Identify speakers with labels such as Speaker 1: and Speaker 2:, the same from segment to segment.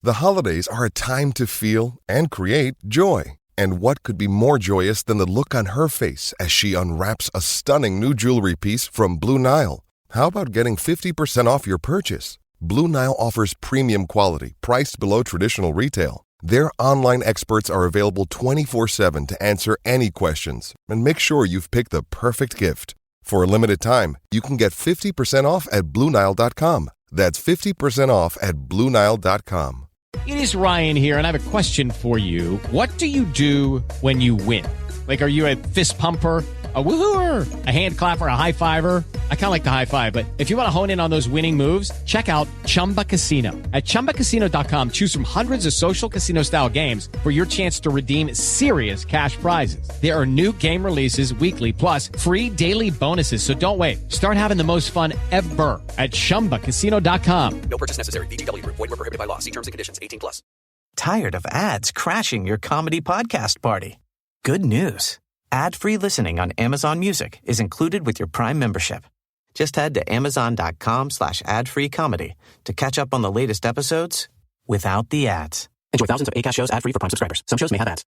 Speaker 1: The holidays are a time to feel and create joy. And what could be more joyous than the look on her face as she unwraps a stunning new jewelry piece from Blue Nile? How about getting 50% off your purchase? Blue Nile offers premium quality, priced below traditional retail. Their online experts are available 24/7 to answer any questions and make sure you've picked the perfect gift. For a limited time, you can get 50% off at BlueNile.com. That's 50% off at BlueNile.com.
Speaker 2: It is Ryan here, and I have a question for you. What do you do when you win? Like, are you a fist pumper, a woo-hooer, a hand clapper, a high fiver? I kind of like the high five, but if you want to hone in on those winning moves, check out Chumba Casino. At ChumbaCasino.com, choose from hundreds of social casino-style games for your chance to redeem serious cash prizes. There are new game releases weekly, plus free daily bonuses. So don't wait. Start having the most fun ever at ChumbaCasino.com.
Speaker 3: No purchase necessary. VGW. Void where prohibited by law. See terms and conditions. 18+.
Speaker 4: Tired of ads crashing your comedy podcast party? Good news. Ad-free listening on Amazon Music is included with your Prime membership. Just head to amazon.com/ad-free comedy to catch up on the latest episodes without the ads. Enjoy thousands of Acast shows ad-free for Prime subscribers. Some shows may have ads.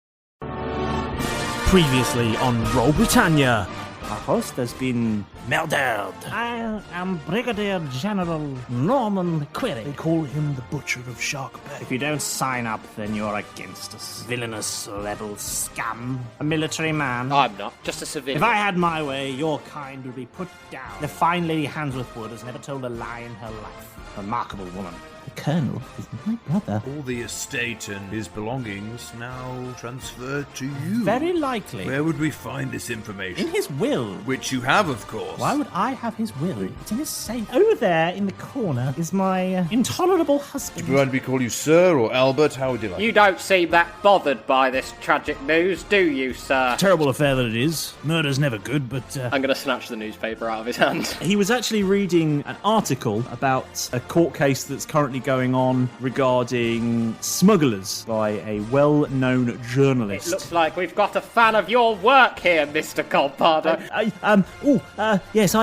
Speaker 5: Previously on Roll Britannia, our host has been murdered.
Speaker 6: I am Brigadier General Norman Query.
Speaker 5: They call him the Butcher of Shark Bay.
Speaker 6: If you don't sign up, then you're against us. Villainous rebel scum. A military man.
Speaker 7: I'm not, just a civilian.
Speaker 6: If I had my way, your kind would be put down. The fine Lady Hansworth Wood has never told a lie in her life. Remarkable woman.
Speaker 5: The Colonel is my brother.
Speaker 8: All the estate and his belongings now transferred to you.
Speaker 6: Very likely.
Speaker 8: Where would we find this information?
Speaker 6: In his will.
Speaker 8: Which you have, of course.
Speaker 6: Why would I have his will? It's in his safe. Over there in the corner is my intolerable husband.
Speaker 8: Do you want me to call you Sir or Albert? How would you like?
Speaker 7: You don't seem that bothered by this tragic news, do you, sir?
Speaker 5: Terrible affair that it is. Murder's never good, but...
Speaker 7: I'm going to snatch the newspaper out of his hand.
Speaker 5: He was actually reading an article about a court case that's currently going on regarding smugglers by a well-known journalist.
Speaker 7: It looks like we've got a fan of your work here, Mr. Colpardo.
Speaker 5: Yes,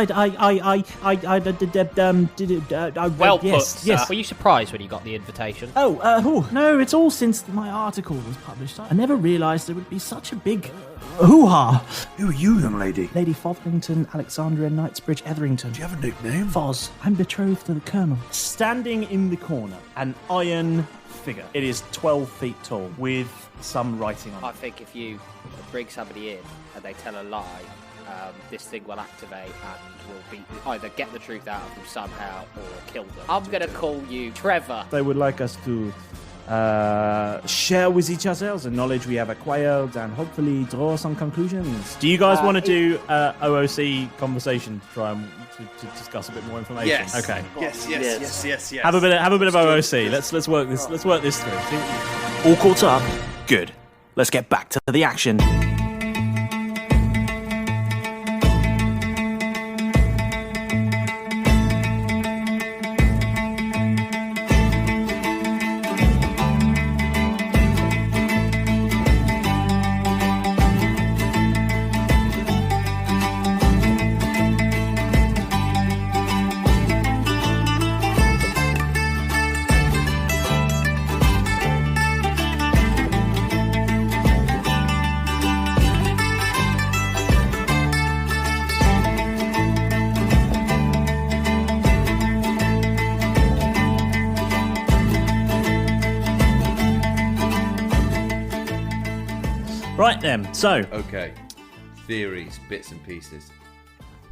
Speaker 7: Well put,
Speaker 5: yes,
Speaker 7: sir.
Speaker 5: yes.
Speaker 7: Were you surprised when you got the invitation?
Speaker 5: No, it's all since my article was published. I never realised there would be such a big hoo-ha.
Speaker 8: Who are you, young lady?
Speaker 5: Lady Fotherington Alexandria Knightsbridge Etherington.
Speaker 8: Do you have a nickname?
Speaker 5: Foz. I'm betrothed to the Colonel. Standing in the corner, an iron figure. It is 12 feet tall, with some writing on it.
Speaker 7: I think if you bring somebody in and they tell a lie, this thing will activate and will either get the truth out of them somehow or kill them. I'm going to call you Trevor.
Speaker 5: They would like us to share with each other the knowledge we have acquired and hopefully draw some conclusions. Do you guys want to do OOC conversation? Try and to discuss a bit more information.
Speaker 8: Yes.
Speaker 5: Okay.
Speaker 8: Yes.
Speaker 5: Have a bit of OOC. Let's work this. Let's work this through. All caught up. Good. Let's get back to the action. Right then, so...
Speaker 8: Okay. Theories, bits and pieces.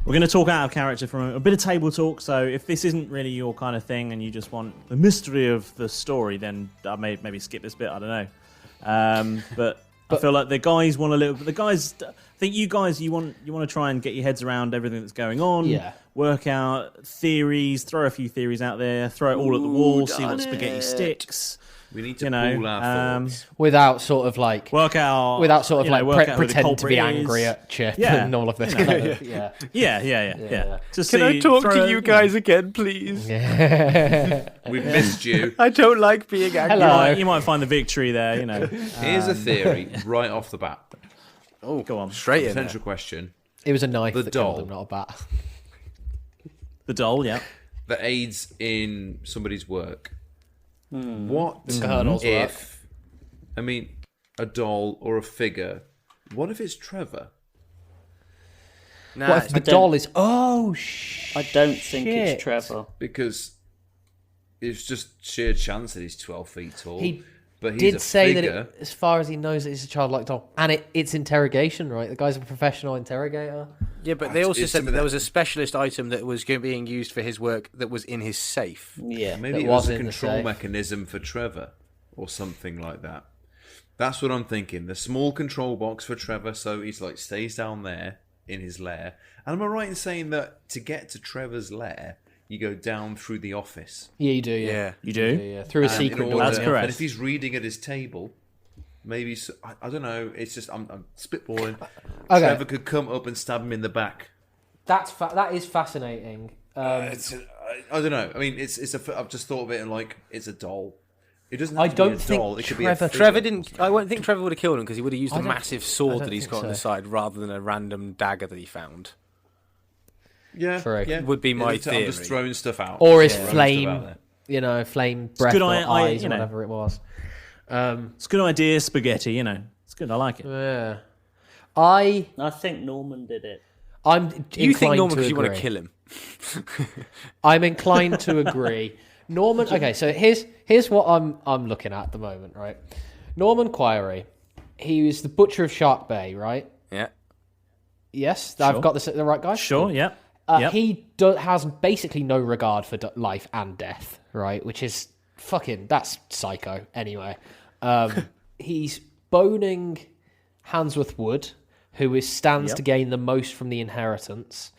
Speaker 5: We're going to talk out of character from a bit of table talk, so if this isn't really your kind of thing and you just want the mystery of the story, then I may maybe skip this bit, I don't know. But I feel like the guys want a little... The guys... I think you guys, you want to try and get your heads around everything that's going on, work out theories, throw a few theories out there, throw it all at the wall, see what spaghetti sticks...
Speaker 8: We need to pool our thoughts.
Speaker 7: Without sort of like...
Speaker 5: Work out...
Speaker 7: Without sort of like
Speaker 5: to
Speaker 7: pretend to be angry at Chip and all of this kind of...
Speaker 5: Yeah.
Speaker 9: Can I talk to you guys again, please?
Speaker 7: Yeah.
Speaker 8: We've missed you.
Speaker 9: I don't like being angry.
Speaker 7: Hello.
Speaker 5: You might find the victory there, you know.
Speaker 8: Here's a theory right off the bat.
Speaker 9: Oh,
Speaker 5: go on.
Speaker 9: Straight in.
Speaker 8: Potential question.
Speaker 7: It was a knife
Speaker 8: The
Speaker 7: that
Speaker 8: doll.
Speaker 7: killed him, not a bat.
Speaker 5: The doll, yeah.
Speaker 8: That aids in somebody's work. What
Speaker 10: Colonel's
Speaker 8: if, I mean, a doll or a figure, what if it's Trevor?
Speaker 10: What if the doll is... Oh, shit.
Speaker 11: I don't think it's Trevor.
Speaker 8: Because it's just sheer chance that he's 12 feet tall. But he's
Speaker 10: did say
Speaker 8: figure.
Speaker 10: that, as far as he knows, it's a childlike doll. And it's interrogation, right? The guy's a professional interrogator.
Speaker 9: Yeah, but they also said that there was a specialist item that was being used for his work that was in his safe.
Speaker 11: Yeah.
Speaker 8: Maybe it was a control mechanism for Trevor or something like that. That's what I'm thinking. The small control box for Trevor, so he's like stays down there in his lair. And am I right in saying that to get to Trevor's lair, you go down through the office?
Speaker 10: Yeah, you do. Yeah,
Speaker 5: you do.
Speaker 10: Yeah. Through a secret door.
Speaker 5: That's correct.
Speaker 8: And if he's reading at his table, maybe I don't know. It's just I'm spitballing.
Speaker 10: Okay.
Speaker 8: Trevor could come up and stab him in the back.
Speaker 10: That is fascinating.
Speaker 8: I don't know. I mean, I've just thought of it and like it's a doll. It doesn't have
Speaker 10: I
Speaker 8: to
Speaker 10: don't
Speaker 8: be a
Speaker 10: think
Speaker 8: doll. It could
Speaker 10: Trevor-
Speaker 8: be a figure.
Speaker 9: Trevor didn't. I won't think Trevor would have killed him because he would have used a massive sword that he's got on the
Speaker 10: so.
Speaker 9: side rather than a random dagger that he found.
Speaker 8: Yeah,
Speaker 10: True.
Speaker 8: yeah.
Speaker 9: Would be my theory.
Speaker 8: I'm just throwing stuff out.
Speaker 10: Or his
Speaker 8: Throwing
Speaker 10: flame,
Speaker 8: stuff out there.
Speaker 10: flame breath
Speaker 5: good
Speaker 10: or
Speaker 5: idea,
Speaker 10: eyes, or whatever it was.
Speaker 5: It's a good idea, spaghetti. It's good. I like it.
Speaker 10: Yeah.
Speaker 11: I think Norman did it.
Speaker 9: You think Norman because you
Speaker 10: agree.
Speaker 9: want to kill him?
Speaker 10: I'm inclined to agree. Norman. Okay, so here's what I'm looking at the moment, right? Norman Quirey. He was the butcher of Shark Bay, right?
Speaker 9: Yeah.
Speaker 10: Yes,
Speaker 5: Sure.
Speaker 10: I've got the right guy.
Speaker 5: Sure. Yeah. Yep.
Speaker 10: He has basically no regard for life and death, right? Which is that's psycho. Anyway, he's boning Hansworth Wood, who stands to gain the most from the inheritance,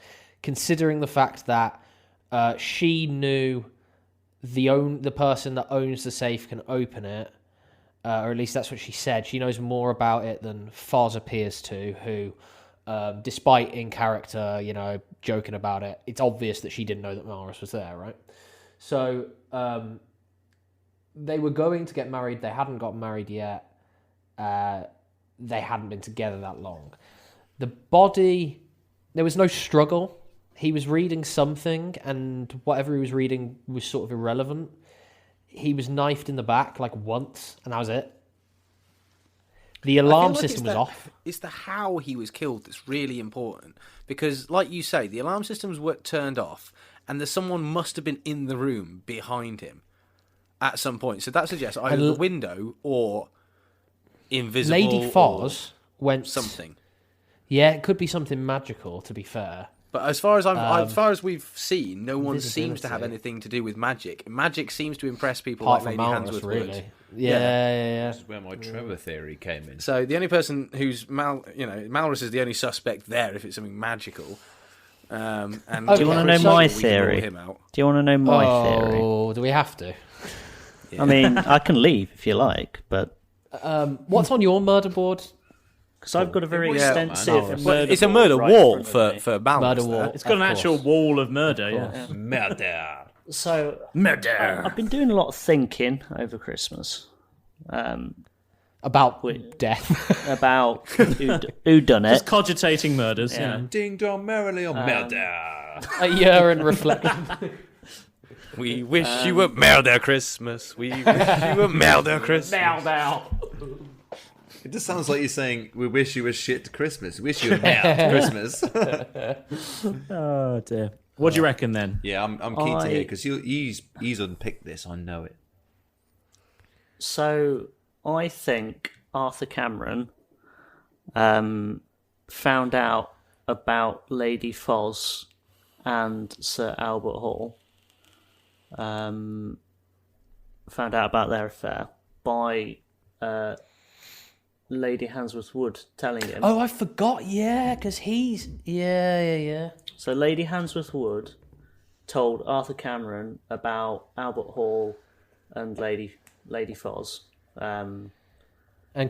Speaker 10: considering the fact that she knew the person that owns the safe can open it, or at least that's what she said. She knows more about it than Foz appears to, who, despite in character, joking about it, it's obvious that she didn't know that Maris was there, right? So they were going to get married. They hadn't got married yet. They hadn't been together that long. The body, there was no struggle. He was reading something, and whatever he was reading was sort of irrelevant. He was knifed in the back once, and that was it. The alarm system was off.
Speaker 9: It's the how he was killed that's really important. Because, like you say, the alarm systems were turned off, and someone must have been in the room behind him at some point. So that suggests either the window or invisible.
Speaker 10: Lady Foz went
Speaker 9: something.
Speaker 10: Yeah, it could be something magical, to be fair.
Speaker 9: But as far as we've seen, no one seems to have anything to do with magic. Magic seems to impress people
Speaker 10: Apart
Speaker 9: like
Speaker 10: from
Speaker 9: Lady
Speaker 10: Maris,
Speaker 9: Hansworth
Speaker 10: really.
Speaker 9: Wood.
Speaker 10: Yeah.
Speaker 8: This is where my Trevor theory came in.
Speaker 9: So the only person who's Malrus is the only suspect there if it's something magical. And
Speaker 11: do you want to know my theory? Do you want to know my theory?
Speaker 10: Oh, do we have to?
Speaker 11: Yeah. I mean, I can leave if you like, but
Speaker 10: what's on your murder board?
Speaker 11: Because I've got a very extensive murder.
Speaker 9: It's a murder wall for Malrus.
Speaker 10: Murder wall.
Speaker 5: It's got an actual wall of murder. Yeah.
Speaker 8: Murder.
Speaker 11: So
Speaker 5: murder.
Speaker 11: I've been doing a lot of thinking over Christmas.
Speaker 10: About death.
Speaker 11: About who done it.
Speaker 5: Just cogitating murders. Yeah.
Speaker 8: Ding dong merrily on murder.
Speaker 10: A year in reflection.
Speaker 9: We wish you were murder Christmas. We wish you were murder Christmas.
Speaker 8: It just sounds like you're saying, we wish you were shit Christmas. We wish you were mad Christmas.
Speaker 5: Oh, dear. What do you reckon, then?
Speaker 8: Yeah, I'm keen to hear, because he's unpicked this. I know it.
Speaker 11: So, I think Arthur Cameron found out about Lady Foz and Sir Albert Hall. Found out about their affair by Lady Hansworth Wood telling him.
Speaker 10: Oh, I forgot. Yeah, because he's yeah.
Speaker 11: So Lady Hansworth Wood told Arthur Cameron about Albert Hall and Lady Foz.
Speaker 10: And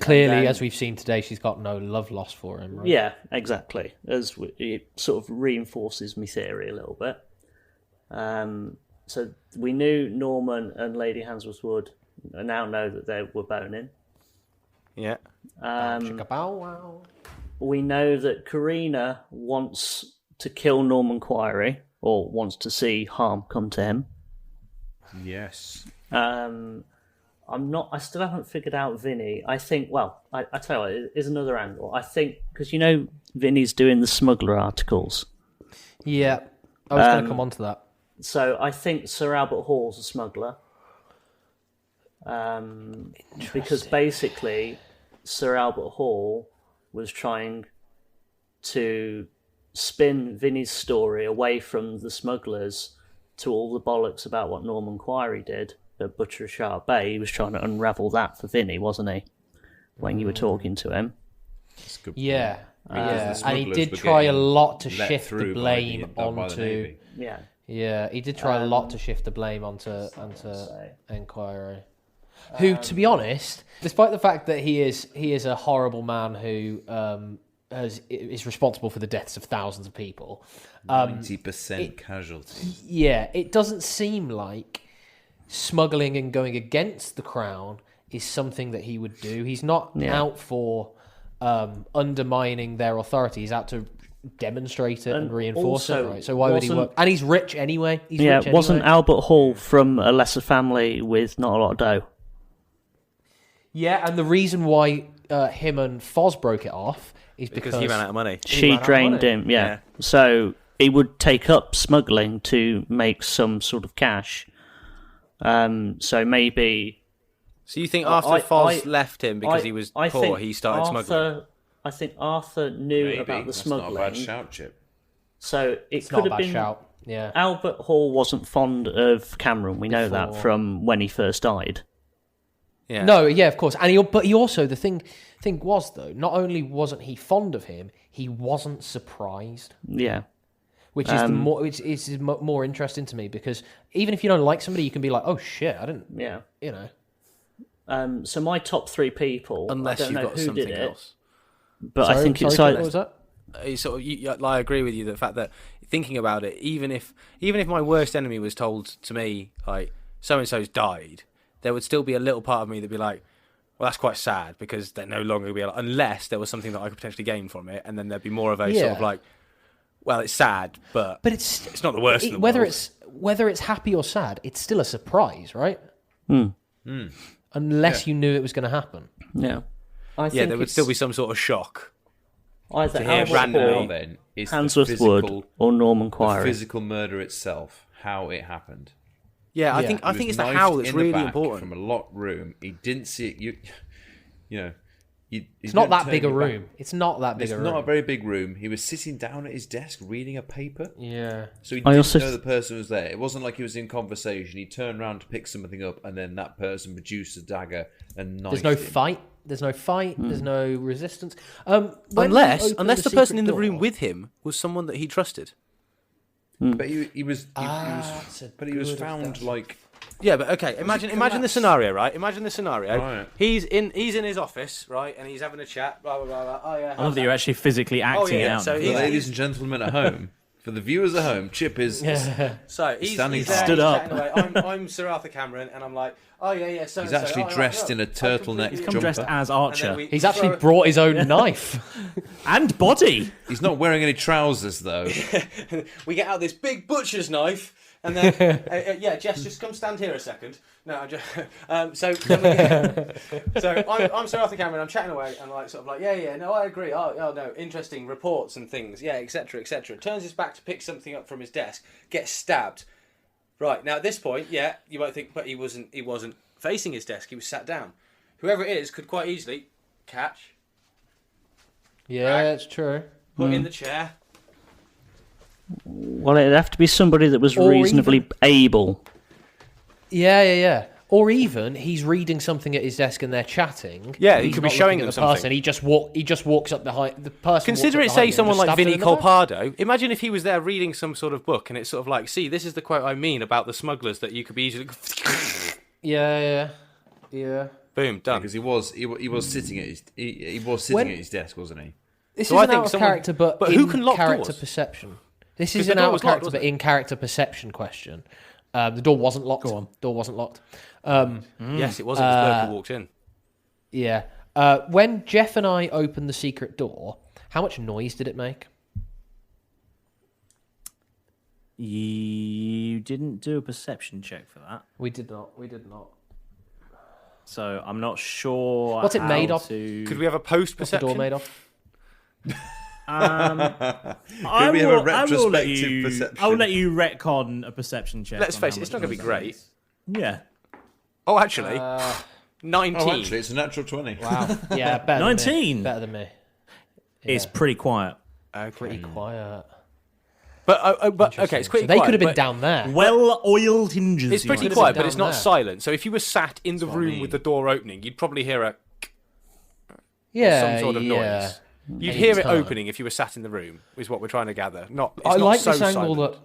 Speaker 10: clearly,
Speaker 11: then,
Speaker 10: as we've seen today, she's got no love lost for him, right?
Speaker 11: Yeah, exactly. It sort of reinforces my theory a little bit. So we knew Norman and Lady Hansworth Wood now know that they were boning.
Speaker 9: Yeah.
Speaker 11: We know that Karina wants to kill Norman Quirey, or wants to see harm come to him.
Speaker 8: Yes.
Speaker 11: I still haven't figured out Vinny. I think. Well, I tell you, it is another angle. I think because Vinny's doing the smuggler articles.
Speaker 10: Yeah, I was going to come on to that.
Speaker 11: So I think Sir Albert Hall's a smuggler. Because basically, Sir Albert Hall was trying to spin Vinny's story away from the smugglers to all the bollocks about what Norman Quarry did at Butcher of Sharp Bay. He was trying to unravel that for Vinny, wasn't he? When you were talking to him.
Speaker 10: Yeah. And he did try a lot to shift the blame onto... Yeah, he did try a lot to shift the blame onto Enquiry. Who, to be honest, despite the fact that he is a horrible man who is responsible for the deaths of thousands of people,
Speaker 8: 90% casualties.
Speaker 10: Yeah, it doesn't seem like smuggling and going against the crown is something that he would do. He's not out for undermining their authority. He's out to demonstrate it and reinforce it, right? So why would he work? And he's rich anyway.
Speaker 11: Wasn't Albert Hall from a lesser family with not a lot of dough?
Speaker 10: Yeah, and the reason why him and Foz broke it off is because
Speaker 9: he ran out of money.
Speaker 11: She drained him, yeah. So he would take up smuggling to make some sort of cash. So maybe...
Speaker 9: So you think after Foz left him because he was poor, he started smuggling?
Speaker 11: I think Arthur knew about the smuggling.
Speaker 8: That's not a bad shout, Chip.
Speaker 11: So it could have been...
Speaker 10: Shout. Yeah.
Speaker 11: Albert Hall wasn't fond of Cameron. We know that from when he first died.
Speaker 10: Yeah. No, yeah, of course. And he also, the thing was, though, not only wasn't he fond of him, he wasn't surprised.
Speaker 11: Yeah.
Speaker 10: Which is more interesting to me, because even if you don't like somebody, you can be like, oh shit, I didn't...
Speaker 11: Yeah.
Speaker 10: You know.
Speaker 11: So my top three people...
Speaker 9: Unless you've got something else.
Speaker 11: But I think it's like...
Speaker 10: What was that?
Speaker 9: I agree with you, the fact that thinking about it, even if my worst enemy was told to me, like, so-and-so's died, there would still be a little part of me that'd be like, well, that's quite sad, because they're no longer be able, unless there was something that I could potentially gain from it, and then there'd be more of a sort of like, well, it's sad, but it's not the worst in the world.
Speaker 10: Whether it's happy or sad, it's still a surprise, right? Unless you knew it was going to happen.
Speaker 11: Yeah.
Speaker 9: There would still be some sort of shock.
Speaker 11: Either
Speaker 8: randomly,
Speaker 11: Handsworth Wood or Norman Quarry.
Speaker 8: The physical murder itself, how it happened.
Speaker 9: Yeah, I think it's the how that's really important.
Speaker 8: From a locked room, he didn't see it.
Speaker 10: It's not that big a room. It's not that big a room.
Speaker 8: It's not a very big room. He was sitting down at his desk reading a paper.
Speaker 10: Yeah.
Speaker 8: So he didn't know the person was there. It wasn't like he was in conversation. He turned around to pick something up, and then that person produced a dagger and knifed him.
Speaker 10: There's no fight. There's no resistance.
Speaker 9: Unless the person in the room with him was someone that he trusted.
Speaker 8: But he was found like...
Speaker 9: Yeah, but okay. Imagine the scenario, right? Imagine the scenario.
Speaker 8: Right.
Speaker 9: He's in his office, right, and he's having a chat. Blah blah blah. Blah. Oh yeah.
Speaker 5: I love that you're actually physically acting out.
Speaker 8: So ladies and gentlemen at home, for the viewers at home, Chip is
Speaker 9: so he's
Speaker 8: standing
Speaker 9: there,
Speaker 5: stood up.
Speaker 9: I'm Sir Arthur Cameron, and I'm like, oh yeah. So
Speaker 8: he's actually dressed in a turtleneck
Speaker 5: He's come
Speaker 8: jumper.
Speaker 5: dressed as Archer.
Speaker 10: He's actually brought his own knife
Speaker 5: and body.
Speaker 8: He's not wearing any trousers though.
Speaker 9: We get out this big butcher's knife. And then, Jess, just come stand here a second. No, I'm just. I'm Sir Arthur Cameron. I'm chatting away, and no, I agree. Oh, no, interesting reports and things, etc., etc. Turns his back to pick something up from his desk, gets stabbed. Right now, at this point, you might think, but he wasn't facing his desk. He was sat down. Whoever it is could quite easily catch.
Speaker 10: Yeah, that's true.
Speaker 9: Put in the chair.
Speaker 11: Well, it'd have to be somebody that was reasonably able.
Speaker 10: Yeah. Or even he's reading something at his desk and they're chatting.
Speaker 9: Yeah, he could be showing them something.
Speaker 10: Person. He just walks up behind the person.
Speaker 9: Consider it, say, someone like Vinnie Colpardo. Imagine if he was there reading some sort of book, and it's sort of like, see, this is the quote I mean about the smugglers that you could be easily.
Speaker 10: Yeah.
Speaker 9: Boom, done.
Speaker 8: Because he was sitting at his desk, wasn't he?
Speaker 10: This is out of character, but
Speaker 9: who can lock
Speaker 10: character
Speaker 9: doors?
Speaker 10: Perception. This is an out of character, but in character perception question. The door wasn't locked.
Speaker 5: Go on.
Speaker 10: Door wasn't locked.
Speaker 9: Yes, it wasn't. Burke who walked in.
Speaker 10: Yeah. When Jeff and I opened the secret door, how much noise did it make?
Speaker 5: You didn't do a perception check for that.
Speaker 10: We did not.
Speaker 5: So I'm not sure.
Speaker 10: What's it made of?
Speaker 9: Could we have a post
Speaker 10: What's the
Speaker 9: perception?
Speaker 10: door made of?
Speaker 8: Could we have a retrospective perception?
Speaker 5: I will let you retcon a perception check.
Speaker 9: Let's
Speaker 5: on
Speaker 9: face
Speaker 5: how
Speaker 9: it, it's
Speaker 5: much
Speaker 9: not going to be great.
Speaker 5: Yeah.
Speaker 9: Oh, actually, 19.
Speaker 8: Oh, actually, it's a natural 20.
Speaker 10: Wow. Yeah, better
Speaker 5: 19.
Speaker 10: Than me. Better than me.
Speaker 5: It's pretty quiet.
Speaker 9: Okay.
Speaker 10: Pretty quiet.
Speaker 9: But okay, it's pretty
Speaker 10: So they
Speaker 9: quiet.
Speaker 10: could have been
Speaker 9: but
Speaker 10: down there.
Speaker 5: Well-oiled hinges.
Speaker 9: It's
Speaker 5: you
Speaker 9: pretty
Speaker 5: might
Speaker 9: quiet,
Speaker 10: down
Speaker 9: but it's not
Speaker 10: there.
Speaker 9: silent. So if you were sat in the
Speaker 8: what I
Speaker 9: room
Speaker 8: mean.
Speaker 9: with the door opening, you'd probably hear a
Speaker 10: Yeah,
Speaker 9: some sort of
Speaker 10: yeah.
Speaker 9: noise. You'd
Speaker 10: A
Speaker 9: hear it
Speaker 10: turn.
Speaker 9: opening if you were sat in the room. Is what we're trying to gather. It's
Speaker 10: I
Speaker 9: not
Speaker 10: like
Speaker 9: so
Speaker 10: this angle
Speaker 9: silent.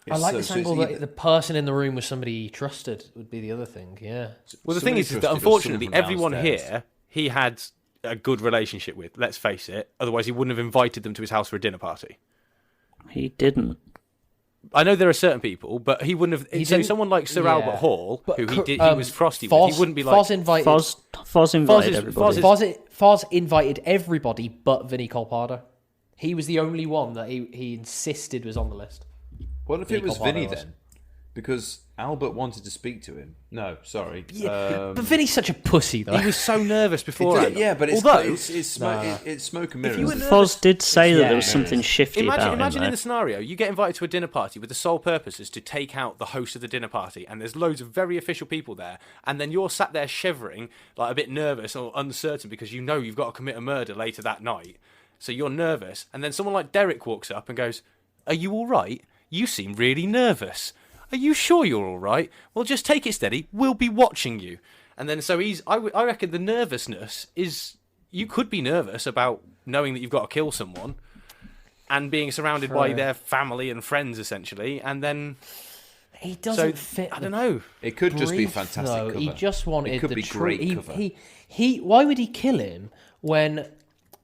Speaker 10: I like
Speaker 8: so-
Speaker 10: this
Speaker 8: so
Speaker 10: angle
Speaker 8: it's
Speaker 10: that
Speaker 8: either-
Speaker 10: the person in the room was somebody he trusted would be the other thing. Yeah.
Speaker 9: Well, the
Speaker 8: Somebody
Speaker 9: thing is that
Speaker 8: trusted or
Speaker 9: unfortunately,
Speaker 8: someone from
Speaker 9: everyone
Speaker 8: downstairs.
Speaker 9: here he had a good relationship with. Let's face it. Otherwise, he wouldn't have invited them to his house for a dinner party.
Speaker 11: He didn't.
Speaker 9: I know there are certain people, but he wouldn't have.
Speaker 10: He
Speaker 9: So
Speaker 10: didn't-
Speaker 9: someone like Sir
Speaker 10: yeah.
Speaker 9: Albert Hall,
Speaker 10: But
Speaker 9: who he
Speaker 10: cr-
Speaker 9: was frosty
Speaker 10: Foz,
Speaker 9: with, he wouldn't be like.
Speaker 10: Foz invited.
Speaker 11: Foz invited
Speaker 9: is-
Speaker 11: everybody.
Speaker 10: Foz invited everybody but Vinny Colpardo. He was the only one that he insisted was on the list.
Speaker 8: What if
Speaker 10: Vinny
Speaker 8: it was
Speaker 10: Colpardo
Speaker 8: Vinny
Speaker 10: was.
Speaker 8: then? Because Albert wanted to speak to him. No, sorry.
Speaker 10: Yeah, but Vinny's such a pussy though.
Speaker 9: He was so nervous beforehand.
Speaker 8: Yeah, but it's,
Speaker 9: although
Speaker 8: it's smoke and mirrors.
Speaker 9: you were nervous-
Speaker 11: Foz did say that
Speaker 10: Yeah,
Speaker 11: there was
Speaker 10: no,
Speaker 11: something shifty
Speaker 9: Imagine
Speaker 11: about him.
Speaker 9: in
Speaker 11: though.
Speaker 9: the scenario, you get invited to a dinner party with the sole purpose is to take out the host of the dinner party, and there's loads of very official people there, and then you're sat there shivering, like a bit nervous or uncertain because you know you've got to commit a murder later that night. So you're nervous, and then someone like Derek walks up and goes, "Are you all right? You seem really nervous. Are you sure you're all right? Well, just take it steady. We'll be watching you." And then so I reckon the nervousness is, you could be nervous about knowing that you've got to kill someone and being surrounded by their family and friends, essentially, and then...
Speaker 10: He doesn't fit.
Speaker 9: I don't know.
Speaker 8: It could just be
Speaker 10: brief,
Speaker 8: fantastic
Speaker 10: though.
Speaker 8: cover.
Speaker 10: He just wanted
Speaker 8: It could
Speaker 10: the
Speaker 8: be
Speaker 10: truth.
Speaker 8: great cover.
Speaker 10: He why would he kill him when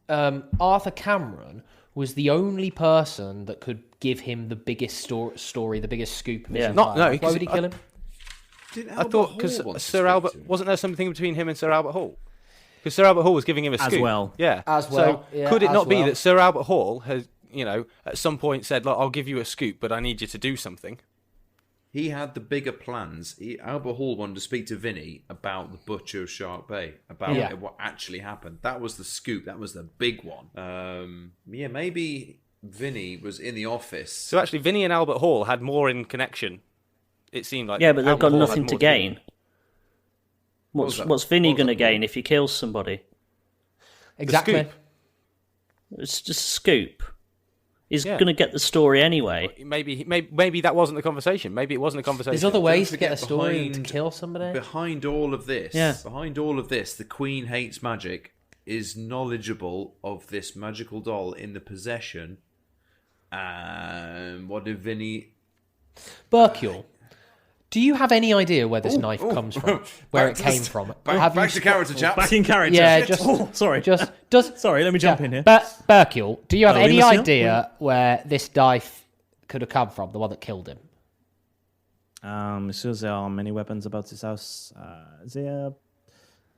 Speaker 10: Arthur Cameron was the only person that could give him the biggest story, the biggest scoop of his
Speaker 11: Yeah.
Speaker 10: entire
Speaker 9: No,
Speaker 10: life? Why would he kill him?
Speaker 9: I thought because Sir Albert, wasn't there something between him and Sir Albert Hall? Because Sir Albert Hall was giving him a
Speaker 5: As
Speaker 9: scoop.
Speaker 5: well.
Speaker 9: Yeah.
Speaker 10: As well,
Speaker 9: So
Speaker 10: yeah,
Speaker 9: could it
Speaker 10: as
Speaker 9: not be
Speaker 10: well.
Speaker 9: that Sir Albert Hall has, at some point said, like, "I'll give you a scoop, but I need you to do something"?
Speaker 8: He had the bigger plans. Albert Hall wanted to speak to Vinny about the butcher of Shark Bay, about
Speaker 10: Yeah.
Speaker 8: what actually happened. That was the scoop. That was the big one. Maybe Vinny was in the office.
Speaker 9: So actually, Vinny and Albert Hall had more in connection. It seemed like.
Speaker 11: Yeah, but they've
Speaker 9: Albert
Speaker 11: got
Speaker 9: Hall had
Speaker 11: nothing
Speaker 9: more
Speaker 11: to
Speaker 9: do.
Speaker 11: gain.
Speaker 8: was that?
Speaker 11: What's Vinny
Speaker 8: What was
Speaker 11: going to
Speaker 8: that?
Speaker 11: gain if he kills somebody?
Speaker 10: Exactly.
Speaker 9: scoop.
Speaker 11: It's just a scoop. He's
Speaker 9: Yeah.
Speaker 11: going to get the story anyway.
Speaker 9: Maybe that wasn't the conversation. Maybe it wasn't a conversation.
Speaker 10: There's other ways to get a
Speaker 8: forget
Speaker 10: story and to
Speaker 8: behind-
Speaker 10: kill somebody.
Speaker 8: Behind all of this,
Speaker 11: Yeah.
Speaker 8: the Queen Hates Magic is knowledgeable of this magical doll in the possession. And what did Vinny...
Speaker 10: Burkule, do you have any idea where this knife comes from? Where it came from? Have you
Speaker 8: Back to character, chaps.
Speaker 5: Back in character.
Speaker 10: Yeah, just
Speaker 5: sorry.
Speaker 10: Just
Speaker 5: Sorry, let me jump in here.
Speaker 10: Burkule, do you have
Speaker 5: Are we
Speaker 10: any
Speaker 5: listening?
Speaker 10: idea where this knife could have come from? The one that killed him.
Speaker 5: So there are many weapons about this house.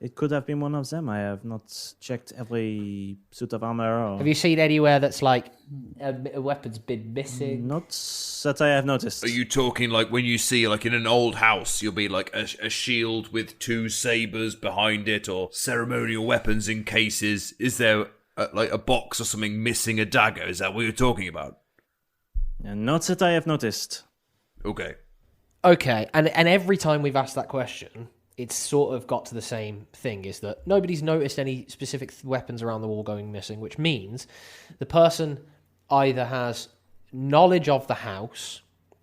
Speaker 5: It could have been one of them. I have not checked every suit of armor. Or...
Speaker 10: Have you seen anywhere that's like a weapon's been missing?
Speaker 5: Not that I have noticed.
Speaker 8: Are you talking like when you see, like in an old house, you'll be like a shield with two sabers behind it, or ceremonial weapons in cases? Is there like a box or something missing a dagger? Is that what you're talking about?
Speaker 5: Not that I have noticed.
Speaker 8: Okay.
Speaker 10: Okay, and every time we've asked that question, it's sort of got to the same thing, is that nobody's noticed any specific weapons around the wall going missing, which means the person either has knowledge of the house,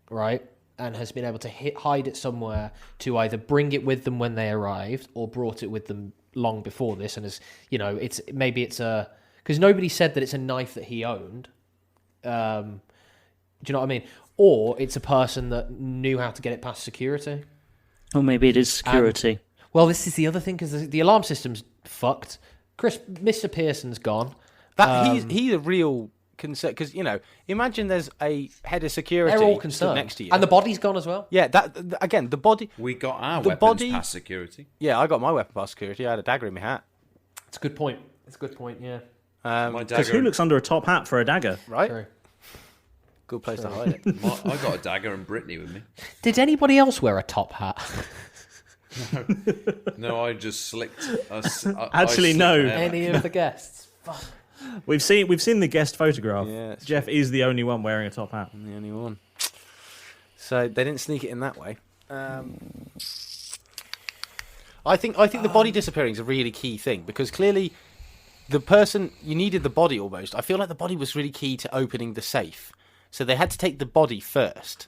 Speaker 10: right, and has been able to hide it somewhere to either bring it with them when they arrived or brought it with them long before this, and is, it's a... Because nobody said that it's a knife that he owned. Do you know what I mean? Or it's a person that knew how to get it past security.
Speaker 11: Or maybe it is security.
Speaker 10: Well, this is the other thing, because the alarm system's fucked. Mr. Pearson's gone.
Speaker 9: He's a real concern, because imagine there's a head of security
Speaker 10: They're all
Speaker 9: stood
Speaker 10: concerned.
Speaker 9: next to you,
Speaker 10: And the body's gone as well.
Speaker 9: Yeah, again, the body.
Speaker 8: We got our
Speaker 9: The
Speaker 8: weapons
Speaker 9: body-
Speaker 8: past security.
Speaker 9: Yeah, I got my weapon past security. I had a dagger in my hat.
Speaker 10: It's a good point. Yeah.
Speaker 8: My
Speaker 5: Because
Speaker 8: dagger.
Speaker 5: who looks under a top hat for a dagger?
Speaker 9: Right?
Speaker 10: True.
Speaker 9: Good place to hide it.
Speaker 8: I got a dagger and Brittany with me.
Speaker 10: Did anybody else wear a top hat?
Speaker 8: No, I just slicked.
Speaker 5: Actually, no.
Speaker 10: Any of the guests? Fuck.
Speaker 5: We've seen the guest photograph.
Speaker 9: Yeah,
Speaker 5: Jeff is the only one wearing a top hat.
Speaker 9: I'm the only one. So they didn't sneak it in that way. I think the body disappearing is a really key thing, because clearly the person, you needed the body almost. I feel like the body was really key to opening the safe. So they had to take the body first.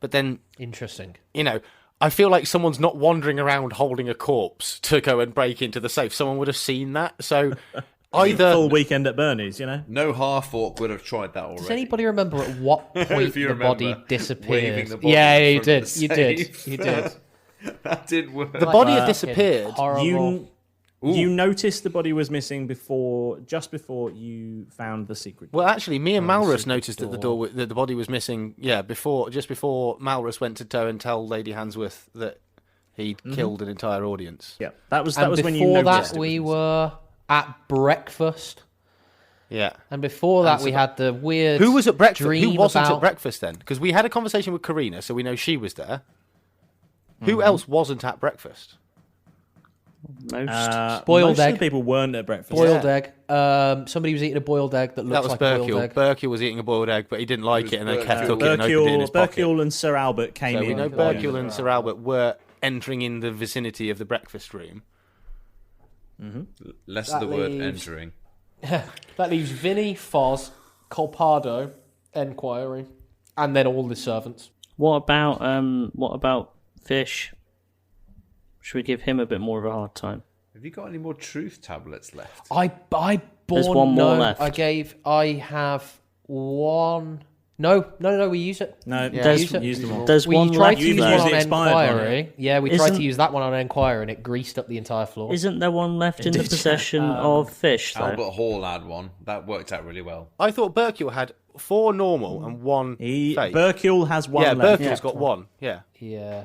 Speaker 9: But then...
Speaker 10: Interesting.
Speaker 9: You know, I feel like someone's not wandering around holding a corpse to go and break into the safe. Someone would have seen that. So either...
Speaker 5: Full weekend at Bernie's, you know?
Speaker 8: No half-orc would have tried that already.
Speaker 10: Does anybody remember at what point the body disappeared?
Speaker 8: The body
Speaker 10: yeah, you
Speaker 8: from
Speaker 10: did.
Speaker 8: the
Speaker 10: You did.
Speaker 8: safe.
Speaker 10: You did.
Speaker 8: That did work.
Speaker 9: The body had disappeared.
Speaker 10: Horrible.
Speaker 5: You noticed the body was missing just before you found the secret door.
Speaker 9: Well, actually, me and Malrus noticed that the body was missing. Yeah, just before Malrus went to go and tell Lady Hansworth that he'd killed an entire audience.
Speaker 5: Yeah, that was
Speaker 10: when you
Speaker 5: noticed.
Speaker 10: Before that, we were at breakfast.
Speaker 9: Yeah,
Speaker 10: and before that, we had the weird.
Speaker 9: Who was at breakfast? Who wasn't
Speaker 10: about...
Speaker 9: at breakfast then? Because we had a conversation with Karina, so we know she was there. Who else wasn't at breakfast?
Speaker 10: Boiled egg.
Speaker 5: Of the people weren't at breakfast.
Speaker 10: Boiled egg. Somebody was eating a boiled egg that looked like a boiled egg.
Speaker 9: Berkule was eating a boiled egg, but he didn't like it, and they kept cooking and opened it in his pocket.
Speaker 5: Berkule and Sir Albert came in.
Speaker 9: So we know Berkule and Sir Albert were entering in the vicinity of the breakfast room.
Speaker 8: Less of the word entering.
Speaker 10: That leaves Vinny, Foz, Colpardo, Enquiry, and then all the servants.
Speaker 11: What about Fish? Should we give him a bit more of a hard time?
Speaker 8: Have you got any more truth tablets left?
Speaker 11: There's one more left.
Speaker 10: I have one. No, we use it.
Speaker 5: No,
Speaker 11: there's
Speaker 5: them all.
Speaker 11: There's one
Speaker 10: tried
Speaker 11: left.
Speaker 10: to use one on Enquiry.
Speaker 5: One,
Speaker 10: yeah, we tried to use that one on Enquiry, and it greased up the entire floor.
Speaker 11: Isn't there one left in the possession of Fish, though?
Speaker 8: Albert Hall had one. That worked out really well.
Speaker 9: I thought Berkule had 4 normal and 1 fake.
Speaker 5: Berkule has one left.
Speaker 9: Berkule's got 1, yeah.
Speaker 10: Yeah.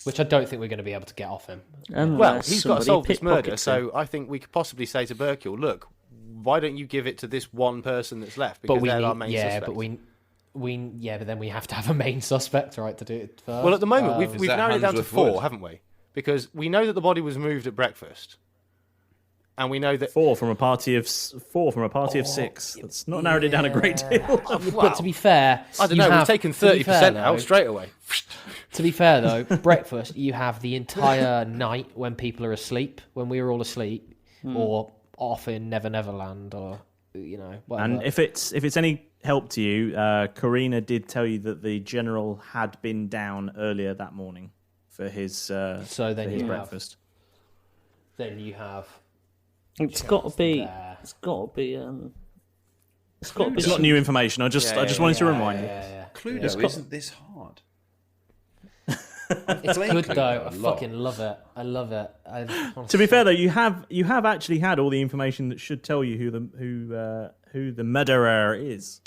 Speaker 10: Which I don't think we're going to be able to get off him.
Speaker 9: Well, he's got to solve this murder, so I think we could possibly say to Berkule, look, why don't you give it to this one person that's left? Because they're our main suspect.
Speaker 10: But then we have to have a main suspect, right, to do it first.
Speaker 9: Well, at the moment, we've narrowed it down to 4, haven't we? Because we know that the body was moved at breakfast. And we know that
Speaker 5: 4 from a party of 6. That's not narrowed it down a great deal.
Speaker 10: But to be fair,
Speaker 9: I don't know. We've taken 30% out straight away.
Speaker 10: To be fair, though, breakfast you have the entire night when people are asleep, when we were all asleep, or off in Never Neverland, or whatever.
Speaker 5: And if it's any help to you, Karina did tell you that the general had been down earlier that morning for his breakfast.
Speaker 10: Then you have.
Speaker 11: It's got to be. It's
Speaker 5: not new information. I just wanted to remind you.
Speaker 8: Cluedo isn't this hard.
Speaker 10: It's good though. I fucking love it. I love it.
Speaker 5: To be fair though, you have actually had all the information that should tell you who the murderer is.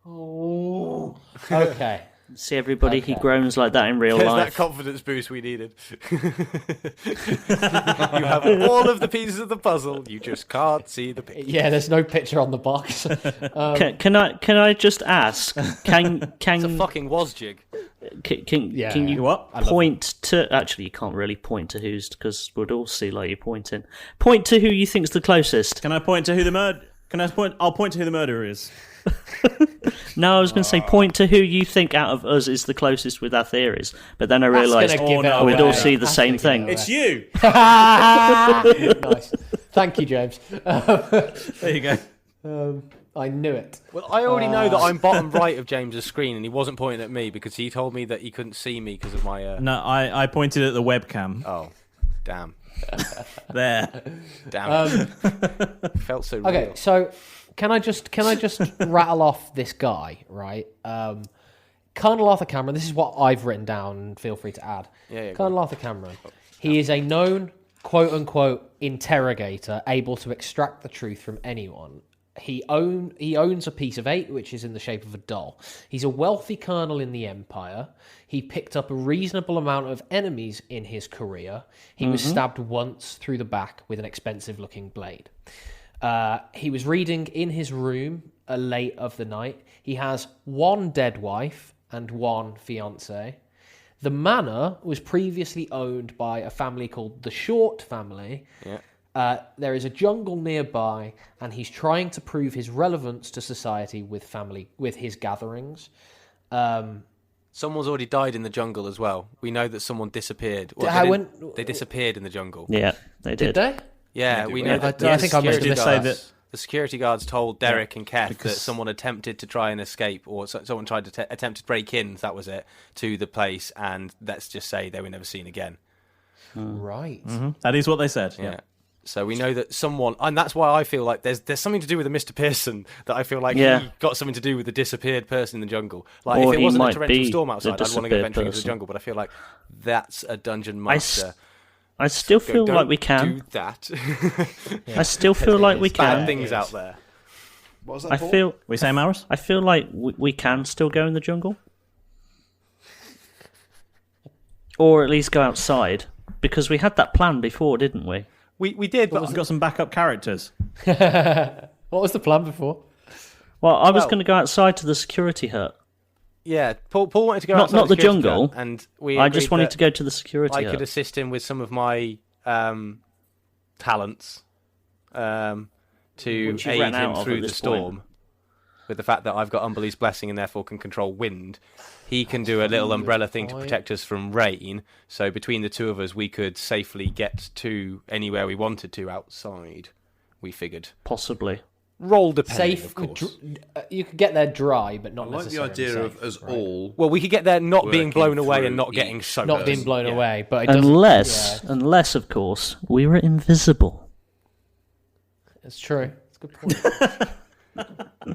Speaker 10: Oh. Okay.
Speaker 11: See everybody, he groans like that in real
Speaker 9: There's
Speaker 11: life.
Speaker 9: that confidence boost we needed. You have all of the pieces of the puzzle, you just can't see the picture.
Speaker 10: Yeah, there's no picture on the box.
Speaker 11: Can I just ask? Can
Speaker 9: it's a fucking wasjig.
Speaker 11: Can you point to? Actually, you can't really point to who's, because we'd all see like you pointing. Point to who you think's the closest.
Speaker 5: Can I point to who the murder? I'll point to who the murderer is.
Speaker 11: No, I was going to say point to who you think out of us is the closest with our theories, but then I realised we'd all see the same thing.
Speaker 5: It's you.
Speaker 10: Nice. Thank you, James.
Speaker 5: There you go.
Speaker 10: I knew it.
Speaker 9: Well, I already know that I'm bottom right of James's screen, and he wasn't pointing at me because he told me that he couldn't see me because of my.
Speaker 5: No, I pointed at the webcam.
Speaker 9: Oh, damn.
Speaker 5: There.
Speaker 9: Damn it. Felt so real.
Speaker 10: Okay, so. Can I just rattle off this guy, right? Colonel Arthur Cameron, this is what I've written down, feel free to add. Colonel Arthur Cameron, he is a known, quote-unquote, interrogator, able to extract the truth from anyone. He owns a piece of 8, which is in the shape of a doll. He's a wealthy colonel in the Empire. He picked up a reasonable amount of enemies in his career. He was stabbed once through the back with an expensive-looking blade. He was reading in his room late of the night. He has 1 dead wife and 1 fiancée. The manor was previously owned by a family called the Short family.
Speaker 9: Yeah.
Speaker 10: There is a jungle nearby, and he's trying to prove his relevance to society with his gatherings.
Speaker 9: Someone's already died in the jungle as well. We know that someone disappeared. Well, they disappeared in the jungle.
Speaker 11: Yeah, they did.
Speaker 10: Did they?
Speaker 9: Yeah, we know that.
Speaker 10: I think I must have
Speaker 5: say that.
Speaker 9: The security guards told Derek and Keth that someone attempted to try and escape, or someone tried to attempt to break in, that was it, to the place, and let's just say they were never seen again.
Speaker 10: Right.
Speaker 5: Mm-hmm. That is what they said.
Speaker 9: Yeah. So we know that someone, and that's why I feel like there's something to do with the Mr. Pearson, that I feel like he got something to do with the disappeared person in the jungle. Like,
Speaker 11: or
Speaker 9: if it wasn't a torrential
Speaker 11: be
Speaker 9: storm outside, I'd want to go venturing into the
Speaker 11: person.
Speaker 9: jungle, but I feel like that's a dungeon master.
Speaker 11: I still feel like we can.
Speaker 9: do that.
Speaker 11: I still feel like we
Speaker 9: Bad
Speaker 11: can.
Speaker 9: things out there.
Speaker 8: What was that,
Speaker 11: I
Speaker 8: Paul?
Speaker 11: feel.
Speaker 5: We say Maris?
Speaker 11: I feel like we can still go in the jungle, or at least go outside, because we had that plan before, didn't we?
Speaker 9: We did, but
Speaker 5: We've got some backup characters.
Speaker 10: What was the plan before?
Speaker 11: Well, I was going to go outside to the security hut.
Speaker 9: yeah, Paul wanted to go
Speaker 11: Not
Speaker 9: outside
Speaker 11: the
Speaker 9: security
Speaker 11: jungle.
Speaker 9: guard, and we
Speaker 11: I just
Speaker 9: agreed
Speaker 11: wanted
Speaker 9: that
Speaker 11: to go to the security
Speaker 9: I
Speaker 11: hut.
Speaker 9: could assist him with some of my talents to
Speaker 11: Which you've
Speaker 9: aid
Speaker 11: ran out
Speaker 9: him
Speaker 11: of
Speaker 9: through
Speaker 11: at
Speaker 9: the
Speaker 11: this
Speaker 9: storm.
Speaker 11: point.
Speaker 9: With the fact that I've got Umberlee's blessing and therefore can control wind, he can do a little umbrella thing to protect us from rain. So between the two of us, we could safely get to anywhere we wanted to outside. We figured.
Speaker 11: Possibly.
Speaker 9: Roll depending,
Speaker 10: Safe.
Speaker 9: of course.
Speaker 10: You could get there dry, but
Speaker 8: I
Speaker 10: not
Speaker 8: like the
Speaker 10: necessarily
Speaker 8: idea
Speaker 10: safe,
Speaker 8: of us
Speaker 10: right?
Speaker 8: all.
Speaker 9: Well, we could get there not being
Speaker 8: Working
Speaker 9: blown away
Speaker 8: through
Speaker 9: and not getting
Speaker 8: each
Speaker 9: soaked.
Speaker 10: Not being blown
Speaker 9: Yeah.
Speaker 10: away, but it doesn't.
Speaker 11: Unless, of course, we were invisible.
Speaker 10: It's true. It's a good point.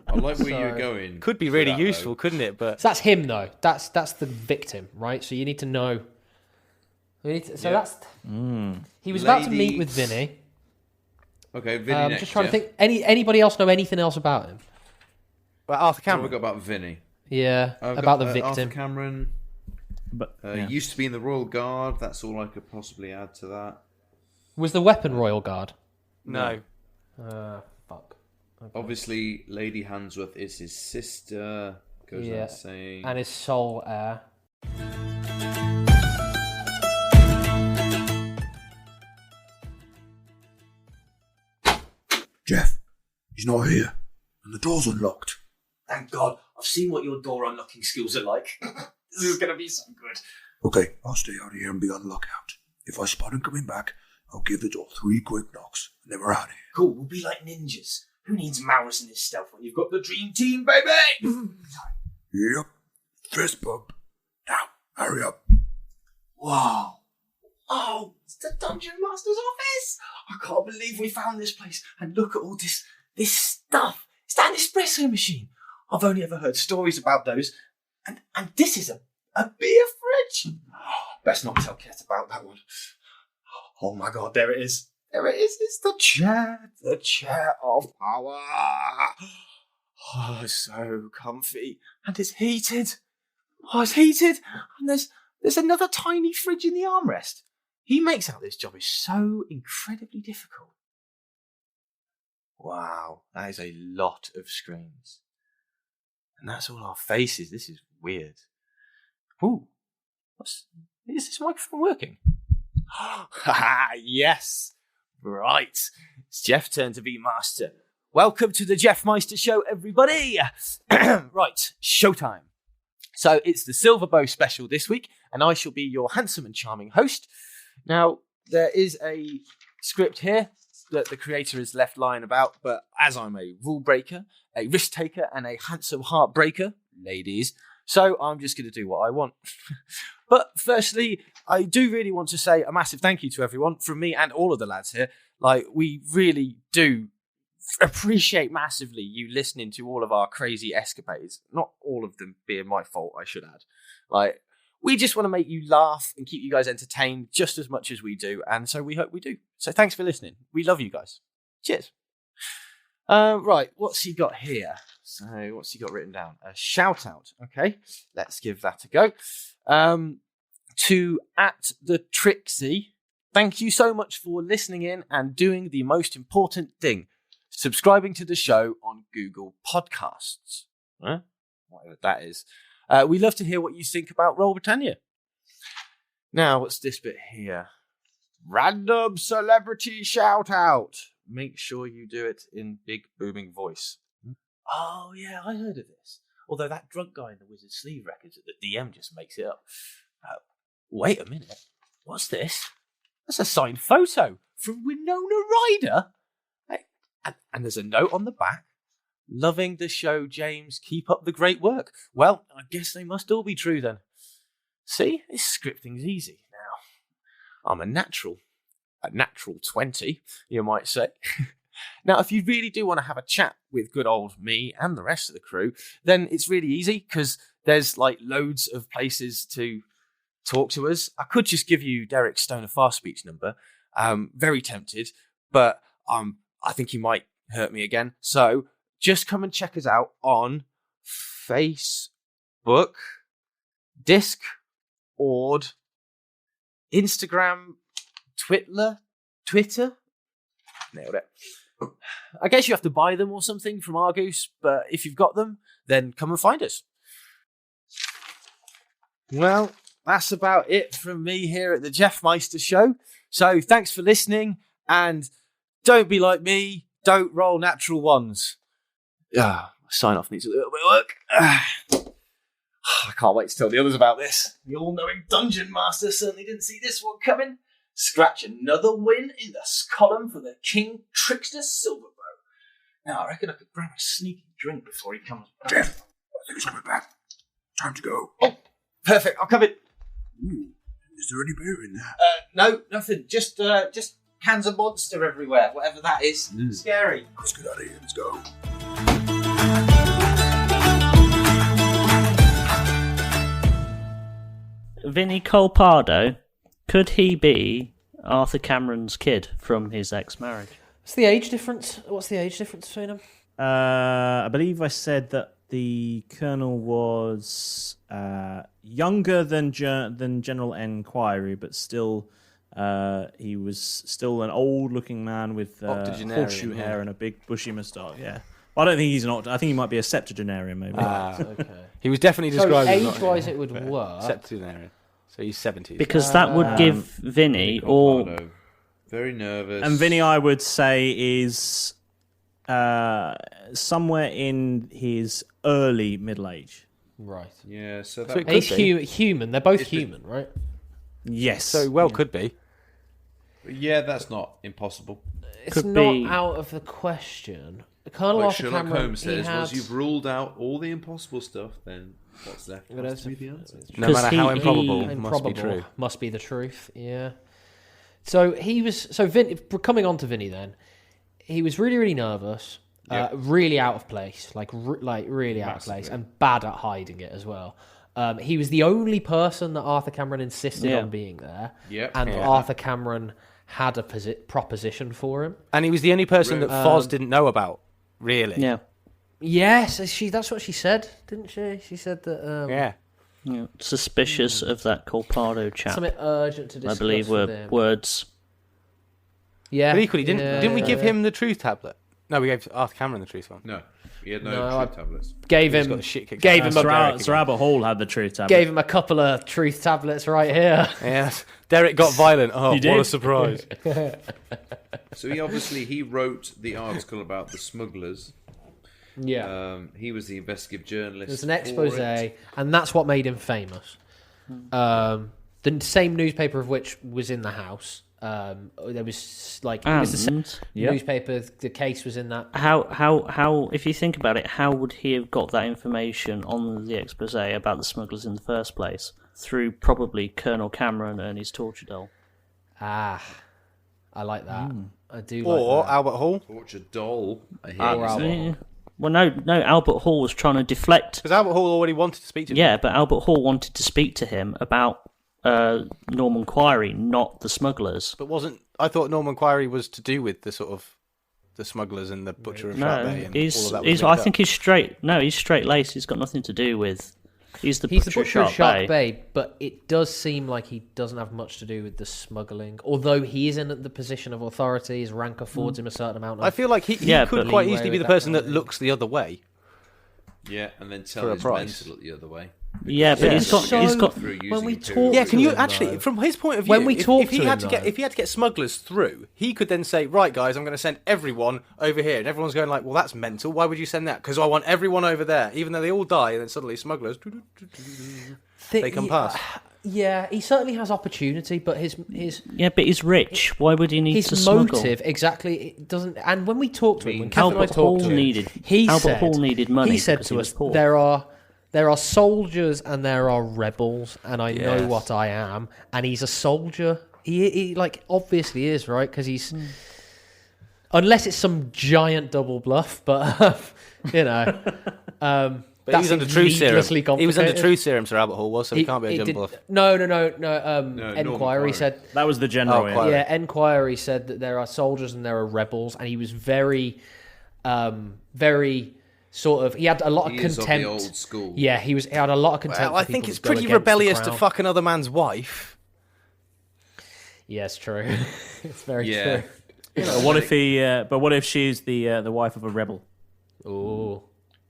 Speaker 8: I like where you're going.
Speaker 9: Could be
Speaker 8: for
Speaker 9: really
Speaker 8: that,
Speaker 9: useful,
Speaker 8: though.
Speaker 9: couldn't it? But
Speaker 10: So that's him, though. That's the victim, right? So you need to know. That's. He was about to meet with Vinny.
Speaker 8: Okay, Vinny next.
Speaker 10: Just trying
Speaker 8: Jeff.
Speaker 10: to think. Anybody else know anything else about him?
Speaker 9: well, Arthur
Speaker 8: What have
Speaker 9: Cameron.
Speaker 8: we got about Vinny?
Speaker 10: Yeah,
Speaker 8: I've
Speaker 10: about
Speaker 8: got,
Speaker 10: the victim.
Speaker 8: Arthur Cameron.
Speaker 5: But
Speaker 8: Used to be in the Royal Guard. That's all I could possibly add to that.
Speaker 10: Was the weapon Royal Guard?
Speaker 9: No.
Speaker 10: Fuck. Okay.
Speaker 8: Obviously, Lady Hansworth is his sister. Goes
Speaker 10: Yeah,
Speaker 8: without saying.
Speaker 10: and his sole heir.
Speaker 12: Jeff, he's not here, and the door's unlocked.
Speaker 6: Thank God. I've seen what your door unlocking skills are like. This is going to be so good.
Speaker 12: Okay, I'll stay out here and be on lookout. If I spot him coming back, I'll give the door 3 quick knocks, and then we're out of here.
Speaker 6: Cool, we'll be like ninjas. Who needs Maris and his stealth when you've got the dream team, baby?
Speaker 12: Yep, fist bump. Now, hurry up.
Speaker 6: Wow. Oh, it's the Dungeon Master's office. I can't believe we found this place. And look at all this stuff. It's that espresso machine. I've only ever heard stories about those. And this is a beer fridge. Best not tell Ket about that one. Oh my God, there it is. There it is. It's the chair of power. Oh, it's so comfy. And it's heated. Oh, it's heated. And there's another tiny fridge in the armrest. He makes out this job is so incredibly difficult. Wow, that is a lot of screens. And that's all our faces. This is weird. Ooh, is this microphone working? Yes. Right. It's Jeff's turn to be master. Welcome to the Jeff Meister Show, everybody. Right, showtime. So it's the Silver Bow special this week, and I shall be your handsome and charming host. Now, there is a script here that the creator has left lying about, but as I'm a rule breaker, a risk taker, and a handsome heartbreaker, ladies, so I'm just going to do what I want. But firstly, I do really want to say a massive thank you to everyone from me and all of the lads here. Like, we really do appreciate massively you listening to all of our crazy escapades. Not all of them being my fault, I should add. Like, we just want to make you laugh and keep you guys entertained just as much as we do, and so we hope we do. So thanks for listening. We love you guys. Cheers. Right, what's he got here? So what's he got written down? A shout out. Okay, let's give that a go. To @the_Trixie, thank you so much for listening in and doing the most important thing, subscribing to the show on Google Podcasts. Whatever that is. We love to hear what you think about Roll Britannia. Now, what's this bit here? Random celebrity shout out. Make sure you do it in big booming voice. Oh, yeah, I heard of this. Although that drunk guy in the Wizard Sleeve records that the DM just makes it up. Wait a minute. What's this? That's a signed photo from Winona Ryder. And there's a note on the back. Loving the show, James. Keep up the great work. Well, I guess they must all be true then. See, this scripting's easy now. I'm a natural 20, you might say. Now, if you really do want to have a chat with good old me and the rest of the crew, then it's really easy because there's like loads of places to talk to us. I could just give you Derek's Stoner Fast Speech number. Very tempted, but I think he might hurt me again. So just come and check us out on Facebook, Discord, Instagram, Twitter. Nailed it. I guess you have to buy them or something from Argus, but if you've got them, then come and find us. Well, that's about it from me here at the Jeff Meister Show. So thanks for listening, and don't be like me. Don't roll natural ones. Sign off needs a little bit of work. I can't wait to tell the others about this. The all-knowing Dungeon Master certainly didn't see this one coming. Scratch another win in the column for the King Trickster Silverbow. Now, I reckon I could grab a sneaky drink before he comes back.
Speaker 12: Jeff, I think he's coming back. Time to go.
Speaker 6: Oh, perfect. I'll come in.
Speaker 12: Ooh, is there any beer in there?
Speaker 6: No, nothing. Just cans of Monster everywhere, whatever that is. Scary.
Speaker 12: Let's get out of here. Let's go.
Speaker 11: Vinnie Colpardo, could he be Arthur Cameron's kid from his ex-marriage?
Speaker 10: What's the age difference between them?
Speaker 5: I believe I said that the Colonel was younger than General Enquiry, but still he was still an old-looking man with horseshoe hair and a big bushy moustache. Yeah. Well, I don't think he's an I think he might be a septuagenarian, maybe.
Speaker 10: Okay.
Speaker 9: He was definitely described as not
Speaker 10: age-wise, it would work.
Speaker 9: Septuagenarian. So he's 70s.
Speaker 11: Because that would give Vinny all...
Speaker 8: Very nervous.
Speaker 5: And Vinny, I would say, is somewhere in his early middle age.
Speaker 10: Right.
Speaker 8: Yeah, so
Speaker 9: it
Speaker 8: that
Speaker 9: could
Speaker 10: he's human. They're both human, right?
Speaker 5: Yes.
Speaker 9: So could be.
Speaker 8: Yeah, that's not impossible.
Speaker 10: It's
Speaker 11: Could
Speaker 10: not
Speaker 11: be.
Speaker 10: out of the question. Colonel
Speaker 8: Like
Speaker 10: Arthur
Speaker 8: Sherlock
Speaker 10: Cameron,
Speaker 8: Holmes says,
Speaker 10: he had...
Speaker 8: once you've ruled out all the impossible stuff, then what's left
Speaker 10: Well,
Speaker 8: has to be the answer.
Speaker 9: No
Speaker 11: 'Cause
Speaker 9: matter how
Speaker 11: he-
Speaker 9: improbable,
Speaker 11: he-
Speaker 9: must be true.
Speaker 10: Must be the truth, yeah. So he was... So coming on to Vinny then, he was really, really nervous, really out of place, like really out of place, and bad at hiding it as well. He was the only person that Arthur Cameron insisted on being there, and Arthur Cameron had a proposition for him.
Speaker 9: And he was the only person that Foz didn't know about, really.
Speaker 11: Yeah.
Speaker 10: Yes, that's what she said, didn't she? She said that...
Speaker 11: Yeah. Suspicious of that Colpardo chap.
Speaker 10: Something urgent to discuss
Speaker 11: I believe
Speaker 10: with
Speaker 11: were
Speaker 10: him.
Speaker 11: words.
Speaker 10: Yeah.
Speaker 9: But equally, didn't we give him the truth tablet? No, we gave Arthur Cameron the truth one.
Speaker 8: No, he had no truth tablets.
Speaker 10: Gave him
Speaker 5: Sir Albert Hall had the truth tablet.
Speaker 10: Gave him a couple of truth tablets right here.
Speaker 9: Yes. Derek got violent. Oh,
Speaker 5: You
Speaker 9: what a
Speaker 5: did?
Speaker 9: surprise.
Speaker 8: So he wrote the article about the smugglers.
Speaker 10: Yeah.
Speaker 8: He was the investigative journalist.
Speaker 10: There's an expose, and that's what made him famous. The same newspaper of which was in the house. There was it was the same newspaper. The case was in that.
Speaker 11: How? If you think about it, how would he have got that information on the expose about the smugglers in the first place? Through probably Colonel Cameron and his torture doll.
Speaker 10: I like that. I do.
Speaker 9: Or
Speaker 10: like that.
Speaker 9: Albert Hall.
Speaker 8: Torture doll.
Speaker 11: Well, no. Albert Hall was trying to deflect
Speaker 9: because Albert Hall already wanted to speak to him.
Speaker 11: Yeah, but Albert Hall wanted to speak to him about Norman Quarry, not the smugglers.
Speaker 9: But I thought Norman Quarry was to do with the sort of the smugglers and the butcher of Frat Bay and all of that.
Speaker 11: I think he's straight. No, he's straight laced. He's got nothing to do with. He's the butcher of Shark
Speaker 10: Bay, but it does seem like he doesn't have much to do with the smuggling. Although he is in the position of authority, his rank affords him a certain amount of...
Speaker 9: I feel like he could quite easily be the person that looks the other way.
Speaker 8: Yeah, and then tell his men to look the other way.
Speaker 11: Yeah, but he's got.
Speaker 10: When we talk,
Speaker 9: Yeah, can
Speaker 10: to
Speaker 9: you
Speaker 10: him,
Speaker 9: actually,
Speaker 10: though,
Speaker 9: from his point of view,
Speaker 10: when we talk
Speaker 9: if he
Speaker 10: to
Speaker 9: had
Speaker 10: him,
Speaker 9: to get if he had to get smugglers through, he could then say, right, guys, I'm going to send everyone over here, and everyone's going like, well, that's mental. Why would you send that? Because I want everyone over there, even though they all die, and then suddenly smugglers they come past.
Speaker 10: Yeah, he certainly has opportunity, but his
Speaker 11: Yeah, but he's rich. Why would he need to
Speaker 10: his
Speaker 11: smuggle?
Speaker 10: motive exactly it doesn't. And when we talked to him, when Kevin and I
Speaker 11: Albert
Speaker 10: talked
Speaker 11: Hall
Speaker 10: to him,
Speaker 11: needed.
Speaker 10: he
Speaker 11: Albert
Speaker 10: said,
Speaker 11: Hall needed money.
Speaker 10: He said
Speaker 11: because
Speaker 10: to
Speaker 11: he
Speaker 10: us,
Speaker 11: was poor.
Speaker 10: there are soldiers and there are rebels, and I know
Speaker 9: Yes.
Speaker 10: what I am. And he's a soldier. He like obviously is, right? Because he's unless it's some giant double bluff, but you know.
Speaker 9: But he was under truth serum.
Speaker 10: needlessly
Speaker 9: He was under
Speaker 10: complicated.
Speaker 9: truth serum, Sir Albert Hall was, so he can't be a jump bluff.
Speaker 10: No.
Speaker 8: Norm
Speaker 10: Enquiry
Speaker 8: Quarry.
Speaker 10: said
Speaker 5: That was the general.
Speaker 9: Oh,
Speaker 10: yeah, Enquiry said that there are soldiers and there are rebels, and he was very sort of. He had a lot of
Speaker 8: He is of
Speaker 10: contempt.
Speaker 8: the old school.
Speaker 10: Yeah, he had a lot of contempt.
Speaker 9: Well, I
Speaker 10: for
Speaker 9: think
Speaker 10: people
Speaker 9: it's
Speaker 10: that go
Speaker 9: pretty
Speaker 10: against the
Speaker 9: rebellious to
Speaker 10: crown.
Speaker 9: fuck another man's wife.
Speaker 10: Yeah, it's true. It's very
Speaker 8: Yeah.
Speaker 10: true.
Speaker 5: But what if he? But what if she's the wife of a rebel?
Speaker 10: Ooh.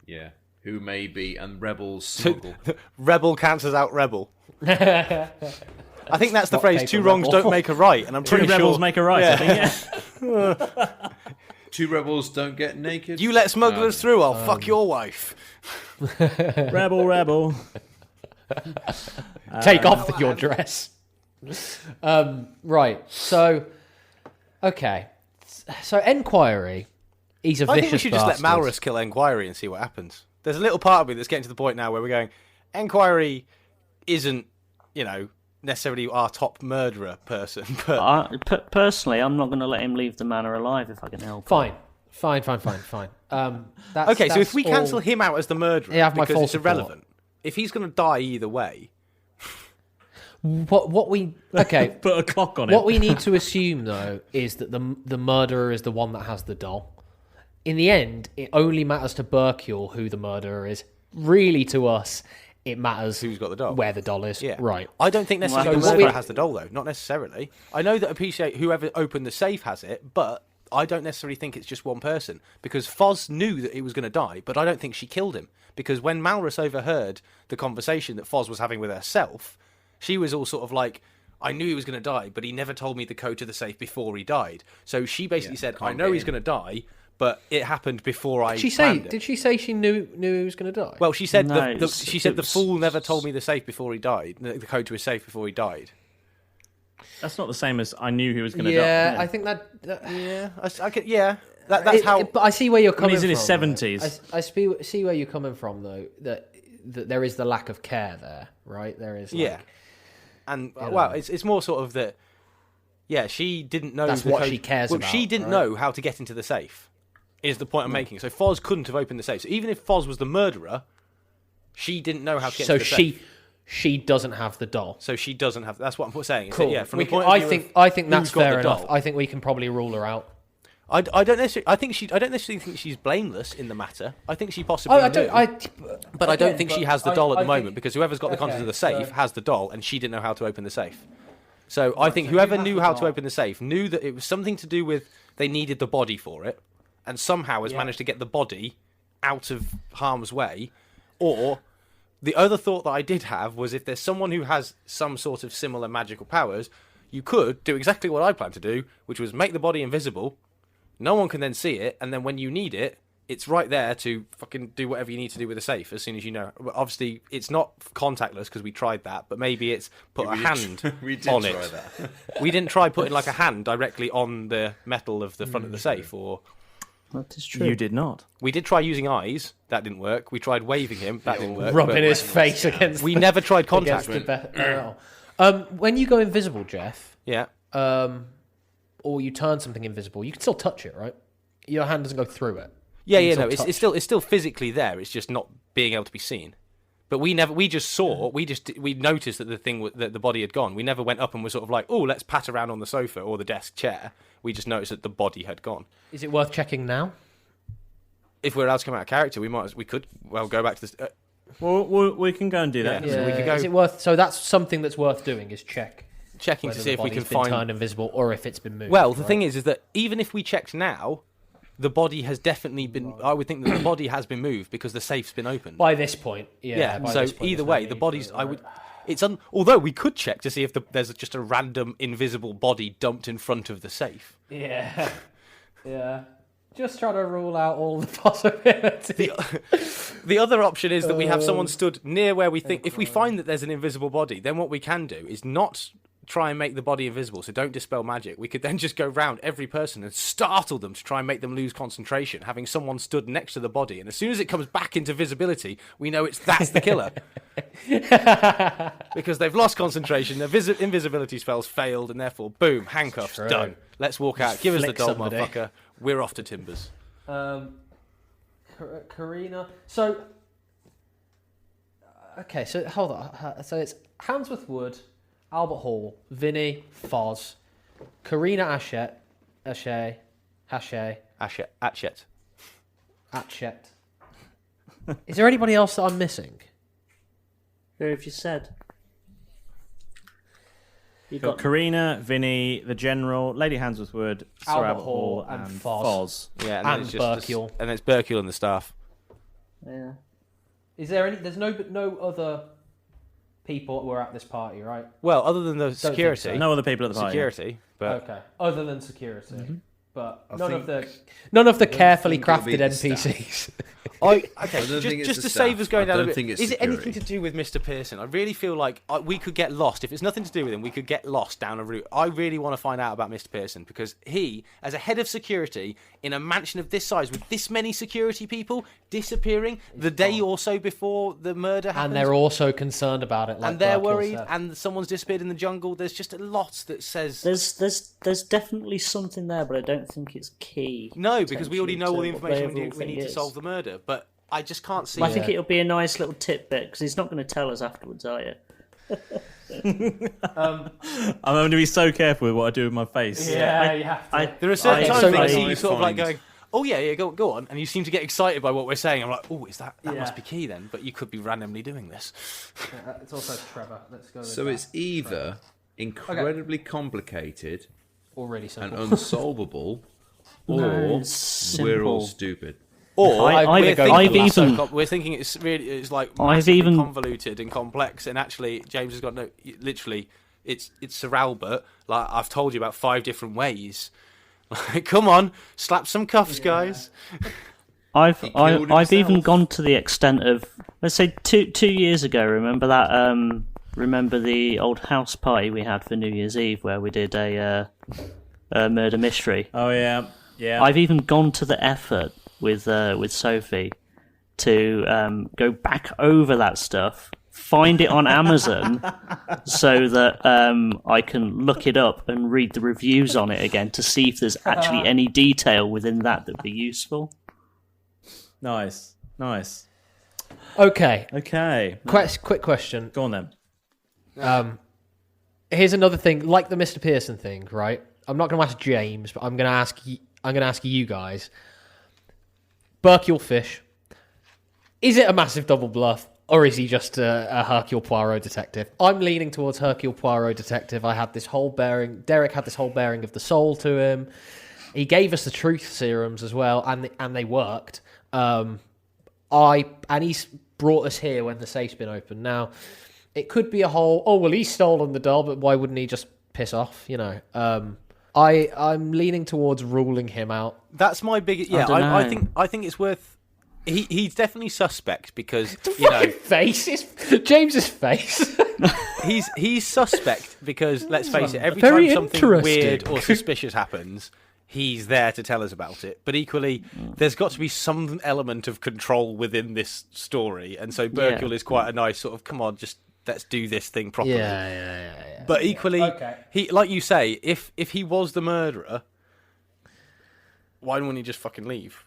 Speaker 8: Yeah. Who may be, and rebels smuggle.
Speaker 9: Rebel cancels out rebel. I think that's the
Speaker 10: Rock,
Speaker 9: phrase,
Speaker 10: paper,
Speaker 9: two wrongs
Speaker 10: rebel.
Speaker 9: don't make a right, and I'm
Speaker 5: Two
Speaker 9: pretty
Speaker 5: rebels
Speaker 9: sure...
Speaker 5: make a right.
Speaker 9: Yeah.
Speaker 5: I think. Yeah.
Speaker 8: Two rebels don't get naked.
Speaker 9: You let smugglers through, I'll fuck your wife.
Speaker 5: Rebel.
Speaker 10: Take off your dress. Right. So, okay. So, Enquiry. He's a
Speaker 9: I
Speaker 10: vicious
Speaker 9: think we should just let
Speaker 10: bastard.
Speaker 9: Malrus kill Enquiry and see what happens. There's a little part of me that's getting to the point now where we're going, Enquiry isn't, necessarily our top murderer person, but...
Speaker 11: Personally, I'm not going to let him leave the manor alive if I can help.
Speaker 10: Fine. Okay,
Speaker 9: so if we cancel him out as the murderer,
Speaker 10: Yeah, have my
Speaker 9: because
Speaker 10: full
Speaker 9: it's irrelevant, if he's going to die either way...
Speaker 10: What we okay?
Speaker 5: Put a clock on it.
Speaker 10: What we need to assume though is that the murderer is the one that has the doll. In the end, it only matters to Berkule who the murderer is. Really, to us, it matters
Speaker 9: who's got the doll,
Speaker 10: where the doll is.
Speaker 9: Yeah,
Speaker 10: right.
Speaker 9: I don't think necessarily
Speaker 10: Well,
Speaker 9: the
Speaker 10: so
Speaker 9: murderer
Speaker 10: we-
Speaker 9: has the doll though. Not necessarily. I know that appreciate whoever opened the safe has it, but I don't necessarily think it's just one person because Foz knew that he was going to die, but I don't think she killed him because when Malrus overheard the conversation that Foz was having with herself, she was all sort of like, I knew he was going to die, but he never told me the code to the safe before he died. So she basically said, I know he's going to die, but it happened before I planned it.
Speaker 10: Did she say she knew he was going to die?
Speaker 9: Well, she said
Speaker 11: No,
Speaker 9: the fool never told me the safe before he died, the code to his safe before he died.
Speaker 5: That's not the same as I knew he was going to
Speaker 10: yeah,
Speaker 5: die.
Speaker 10: I think that.
Speaker 9: That's how.
Speaker 10: But I see where you're
Speaker 5: When
Speaker 10: coming
Speaker 5: he's in
Speaker 10: from.
Speaker 5: his 70s.
Speaker 10: I see where you're coming from, though. That there is the lack of care there, right? There is.
Speaker 9: Yeah. And well, it's more sort of that. Yeah, she didn't know.
Speaker 10: That's
Speaker 9: the
Speaker 10: what
Speaker 9: code.
Speaker 10: she cares
Speaker 9: well,
Speaker 10: about,
Speaker 9: she didn't
Speaker 10: right?
Speaker 9: know how to get into the safe. Is the point I'm making? So Foz couldn't have opened the safe. So even if Foz was the murderer, she didn't know how to get into the safe.
Speaker 10: She doesn't have the doll.
Speaker 9: So she doesn't have. That's what I'm saying. Is
Speaker 10: Cool.
Speaker 9: that, yeah, from
Speaker 10: We
Speaker 9: the
Speaker 10: can-
Speaker 9: point of
Speaker 10: I
Speaker 9: view
Speaker 10: think
Speaker 9: of
Speaker 10: that's
Speaker 9: who's got
Speaker 10: fair
Speaker 9: the
Speaker 10: enough.
Speaker 9: doll.
Speaker 10: I think we can probably rule her out.
Speaker 9: I don't necessarily. I don't necessarily think she's blameless in the matter. I think she possibly.
Speaker 10: I don't.
Speaker 9: knew. But I don't think she has the doll at the moment
Speaker 10: think-
Speaker 9: because whoever's got the contents of the safe
Speaker 10: so-
Speaker 9: has the doll, and she didn't know how to open the safe. So I think whoever knew how to open the safe knew that it was something to do with they needed the body for it, and somehow has managed to get the body out of harm's way. Or the other thought that I did have was if there's someone who has some sort of similar magical powers, you could do exactly what I planned to do, which was make the body invisible. No one can then see it, and then when you need it, it's right there to fucking do whatever you need to do with the safe as soon as you know. Obviously, it's not contactless because we tried that, but maybe it's put a hand
Speaker 8: we did
Speaker 9: on
Speaker 8: try
Speaker 9: it.
Speaker 8: that.
Speaker 9: We didn't try putting like a hand directly on the metal of the front of the safe, or
Speaker 11: That is true.
Speaker 5: You did not.
Speaker 9: we did try using eyes. That didn't work. We tried waving him. That didn't work.
Speaker 10: Rubbing
Speaker 9: but
Speaker 10: his face against.
Speaker 9: We never tried
Speaker 10: against
Speaker 9: contact.
Speaker 10: the metal. When you go invisible, Jeff,
Speaker 9: Yeah.
Speaker 10: or you turn something invisible, you can still touch it, right? Your hand doesn't go through it.
Speaker 9: Yeah,
Speaker 10: You
Speaker 9: yeah,
Speaker 10: can
Speaker 9: no,
Speaker 10: still
Speaker 9: it's still physically there. It's just not being able to be seen. But we just saw. We noticed that the thing that the body had gone. We never went up and were sort of like, oh, let's pat around on the sofa or the desk chair. We just noticed that the body had gone.
Speaker 10: Is it worth checking now?
Speaker 9: If we're allowed to come out of character, we could go back to this.
Speaker 5: Well, we can go and do that.
Speaker 9: Yeah. So we could go-
Speaker 10: Is it worth? So that's something that's worth doing. Is
Speaker 9: checking to
Speaker 10: whether
Speaker 9: see
Speaker 10: the
Speaker 9: if we
Speaker 10: body's
Speaker 9: can
Speaker 10: been
Speaker 9: find.
Speaker 10: turned invisible or if it's been moved.
Speaker 9: Well, the
Speaker 10: right?
Speaker 9: thing is that even if we checked now, the body has definitely been. I would think that the body has been moved because the safe's been opened.
Speaker 10: By this point, yeah.
Speaker 9: So either way, the body's. Although we could check to see if there's just a random invisible body dumped in front of the safe.
Speaker 10: Yeah. Yeah. Just trying to rule out all the possibilities.
Speaker 9: The other option is that we have someone stood near where we think. If we find that there's an invisible body, then what we can do is not try and make the body invisible, so don't dispel magic. We could then just go round every person and startle them to try and make them lose concentration, having someone stood next to the body, and as soon as it comes back into visibility, we know that's the killer. Because they've lost concentration, their invisibility spells failed, and therefore, boom, handcuffs, done. Let's walk out. Give us the doll, motherfucker. We're off to Timbers.
Speaker 10: Karina. So, okay, so hold on. So it's Handsworth Wood, Albert Hall, Vinny, Foz, Karina Atchett. Is there anybody else that I'm missing?
Speaker 11: Who have you said?
Speaker 5: You've got Karina, Vinny, the General, Lady Handsworth Wood, Sir Albert Hall, and Foz.
Speaker 9: Yeah,
Speaker 10: and Berkule.
Speaker 9: And it's Berkule and the staff.
Speaker 11: Yeah.
Speaker 10: Is there any? There's no other people who are at this party, right?
Speaker 9: Well, other than the security.
Speaker 5: So. No other people at the party.
Speaker 9: Security, but
Speaker 10: okay. Other than security, but
Speaker 8: I
Speaker 10: none of the carefully crafted NPCs.
Speaker 9: Just to save us going down a bit. Is it anything to do with Mr. Pearson? I really feel like we could get lost. If it's nothing to do with him, we could get lost down a route. I really want to find out about Mr. Pearson because he, as a head of security in a mansion of this size with this many security people disappearing the day or so before the murder happened,
Speaker 10: and they're also concerned about it. Like
Speaker 9: and they're
Speaker 10: Berkule
Speaker 9: worried,
Speaker 10: said.
Speaker 9: and someone's disappeared in the jungle. There's just a lot that says
Speaker 11: there's definitely something there, but I don't think it's key.
Speaker 9: No, because we already know all the information
Speaker 11: we
Speaker 9: we need to solve the murder, but I just can't see.
Speaker 11: I think it'll be a nice little tidbit because he's not going to tell us afterwards, are you?
Speaker 5: I'm going to be so careful with what I do with my face.
Speaker 10: Yeah, you have to.
Speaker 9: There are certain times when I see you sort of like going, "Oh yeah, go on," and you seem to get excited by what we're saying. I'm like, "Oh, is that must be key then?" But you could be randomly doing this.
Speaker 10: It's also Trevor. Let's go. With
Speaker 8: so
Speaker 10: that.
Speaker 8: it's either incredibly complicated
Speaker 10: or really simple
Speaker 8: and unsolvable, or we're all stupid.
Speaker 9: Or
Speaker 11: we're
Speaker 9: thinking it's like massively convoluted and complex, and actually James has got literally it's Sir Albert. Like I've told you about 5 different ways. Like, come on, slap some cuffs, guys.
Speaker 11: I've even gone to the extent of, let's say 2 years ago. Remember that? Remember the old house party we had for New Year's Eve where we did a murder mystery?
Speaker 5: Oh yeah.
Speaker 11: I've even gone to the effort with Sophie to go back over that stuff, find it on Amazon, so that I can look it up and read the reviews on it again to see if there's actually any detail within that would be useful.
Speaker 5: Nice.
Speaker 10: Okay.
Speaker 5: Quick
Speaker 10: question.
Speaker 5: Go on then.
Speaker 10: Here's another thing, like the Mr. Pearson thing, right? I'm not going to ask James, but I'm going to ask you guys. Berkule Fish, is it a massive double bluff, or is he just a Hercule Poirot detective? I'm leaning towards Hercule Poirot detective. Derek had this whole bearing of the soul to him. He gave us the truth serums as well, and they worked. And he's brought us here when the safe's been opened. Now, it could be a whole, he's stolen the doll, but why wouldn't he just piss off, you know? I'm leaning towards ruling him out.
Speaker 9: That's my biggest. Yeah, I think it's worth. He's definitely suspect because
Speaker 10: James's face.
Speaker 9: he's suspect because let's face it. Every time something weird or suspicious happens, he's there to tell us about it. But equally, there's got to be some element of control within this story, and so Berkule is quite a nice sort of come on, just. Let's do this thing properly.
Speaker 10: Yeah.
Speaker 9: But equally, he, like you say, if he was the murderer, why wouldn't he just fucking leave?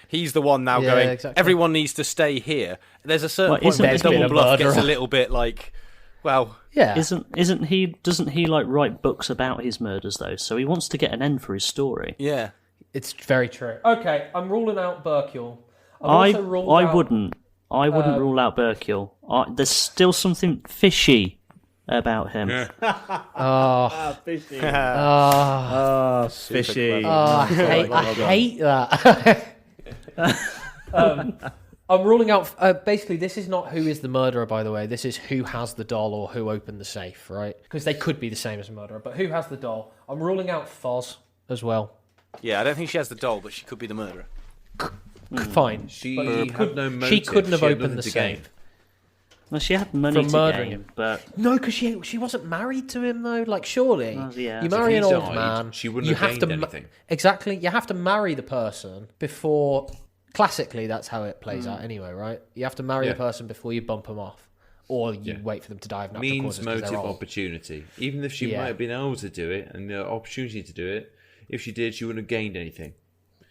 Speaker 9: He's the one now going. Exactly. Everyone needs to stay here. There's a certain point where the double bluff gets a little bit like, well,
Speaker 11: yeah. Isn't he? Doesn't he like write books about his murders though? So he wants to get an end for his story.
Speaker 9: Yeah,
Speaker 10: it's very true. Okay, I'm ruling out Berkule.
Speaker 11: I wouldn't rule out Berkule. There's still something fishy about him.
Speaker 5: Fishy.
Speaker 10: Fishy.
Speaker 5: Fishy.
Speaker 10: I hate that. I'm ruling out. Basically, this is not who is the murderer, by the way. This is who has the doll or who opened the safe, right? Because they could be the same as a murderer, but who has the doll? I'm ruling out Foz as well.
Speaker 9: Yeah, I don't think she has the doll, but she could be the murderer.
Speaker 10: Fine.
Speaker 8: She had no motive.
Speaker 10: She couldn't have
Speaker 8: She had
Speaker 10: opened the
Speaker 8: nothing to gain.
Speaker 10: safe.
Speaker 11: Well, she had money
Speaker 10: From
Speaker 11: to
Speaker 10: murdering
Speaker 11: gain,
Speaker 10: him.
Speaker 11: but
Speaker 10: No, because she wasn't married to him though. Like, surely
Speaker 11: yeah.
Speaker 10: you
Speaker 11: So
Speaker 10: marry
Speaker 8: if
Speaker 10: an
Speaker 8: he
Speaker 10: old
Speaker 8: died,
Speaker 10: man.
Speaker 8: she wouldn't
Speaker 10: you
Speaker 8: have
Speaker 10: have
Speaker 8: gained
Speaker 10: to
Speaker 8: anything.
Speaker 10: Exactly. You have to marry the person before. Classically, that's how it plays out anyway, right? You have to marry the person before you bump them off, or you wait for them to die of natural
Speaker 8: Means,
Speaker 10: causes 'cause
Speaker 8: motive,
Speaker 10: they're old.
Speaker 8: opportunity. Even if she might have been able to do it and the opportunity to do it, if she did, she wouldn't have gained anything.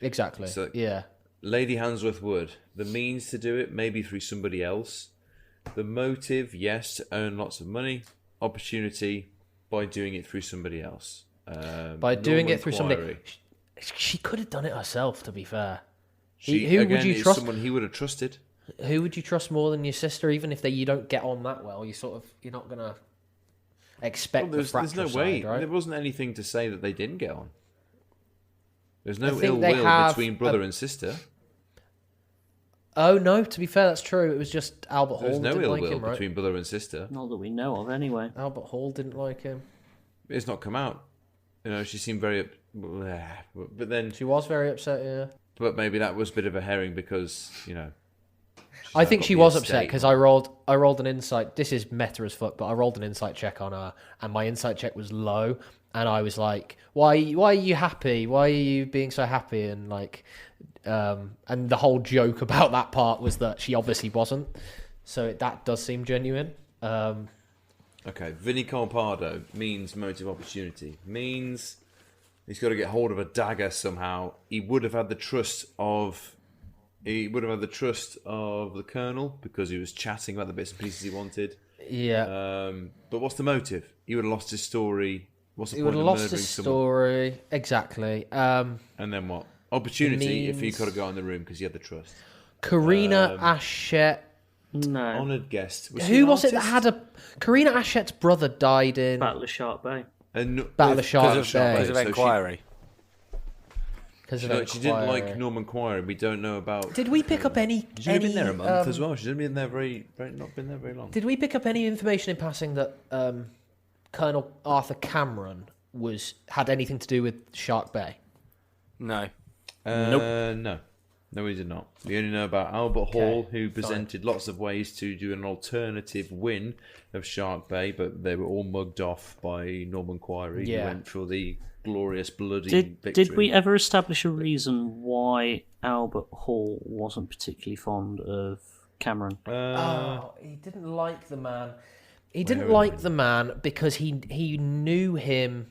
Speaker 10: Exactly.
Speaker 8: So,
Speaker 10: yeah.
Speaker 8: Lady Hansworth would. The means to do it, maybe through somebody else. The motive, yes, to earn lots of money. Opportunity, by doing it through somebody else.
Speaker 10: By doing
Speaker 8: Normal
Speaker 10: it through somebody.
Speaker 8: inquiry.
Speaker 10: She could have done it herself, to be fair.
Speaker 8: She,
Speaker 10: who
Speaker 8: again,
Speaker 10: would you
Speaker 8: is
Speaker 10: trust?
Speaker 8: someone he would have trusted.
Speaker 10: Who would you trust more than your sister? Even if you don't get on that well, you're not gonna expect the
Speaker 8: There's
Speaker 10: fracture
Speaker 8: no way.
Speaker 10: side, right?
Speaker 8: There wasn't anything to say that they didn't get on. There's no
Speaker 10: think
Speaker 8: ill
Speaker 10: they
Speaker 8: will
Speaker 10: have
Speaker 8: between brother and sister.
Speaker 10: Oh no, to be fair, that's true. It was just Albert
Speaker 8: There's
Speaker 10: Hall
Speaker 8: no
Speaker 10: didn't
Speaker 8: ill
Speaker 10: like
Speaker 8: will
Speaker 10: him, right?
Speaker 8: between brother and sister.
Speaker 11: not that we know of, anyway.
Speaker 10: Albert Hall didn't like him.
Speaker 8: It's not come out. You know, she seemed very... But then...
Speaker 10: She was very upset, yeah.
Speaker 8: But maybe that was a bit of a herring because, you know...
Speaker 10: I think she was upset because I rolled an insight. This is meta as fuck, but I rolled an insight check on her, and my insight check was low, and I was like, "Why are you happy? Why are you being so happy?" And like, and the whole joke about that part was that she obviously wasn't. So that does seem genuine.
Speaker 8: Okay, Vinnie Colpardo means motive opportunity. Means he's got to get hold of a dagger somehow. He would have had the trust of the Colonel because he was chatting about the bits and pieces he wanted.
Speaker 10: Yeah.
Speaker 8: But what's the motive? He would have lost his story. What's the
Speaker 10: He
Speaker 8: point
Speaker 10: would
Speaker 8: of
Speaker 10: have lost
Speaker 8: murdering
Speaker 10: his
Speaker 8: someone?
Speaker 10: story. Exactly.
Speaker 8: And then what? Opportunity if he
Speaker 10: means-
Speaker 8: could have got in the room because he had the trust.
Speaker 10: Karina Ashett.
Speaker 11: No.
Speaker 8: Honoured guest.
Speaker 10: Who was it that had a... Karina Ashett's brother died in...
Speaker 11: Battle of Shark Bay.
Speaker 10: Battle of Shark Bay.
Speaker 9: Because of Enquiry.
Speaker 10: Because of
Speaker 8: She didn't
Speaker 10: Enquiry.
Speaker 8: like Norman Quire. We don't know about...
Speaker 10: Did we pick up any...
Speaker 8: She's only been there a month as
Speaker 10: um,
Speaker 8: well. She's only been there not been there very long.
Speaker 10: Did we pick up any information in passing that Colonel Arthur Cameron had anything to do with Shark Bay?
Speaker 9: No.
Speaker 8: Nope. No, we did not. We only know about Albert Hall, who presented lots of ways to do an alternative win of Shark Bay, but they were all mugged off by Norman Quire. He went for the glorious, bloody victory.
Speaker 11: Did we ever establish a reason why Albert Hall wasn't particularly fond of Cameron?
Speaker 10: He didn't like the man. He didn't like the man because he knew him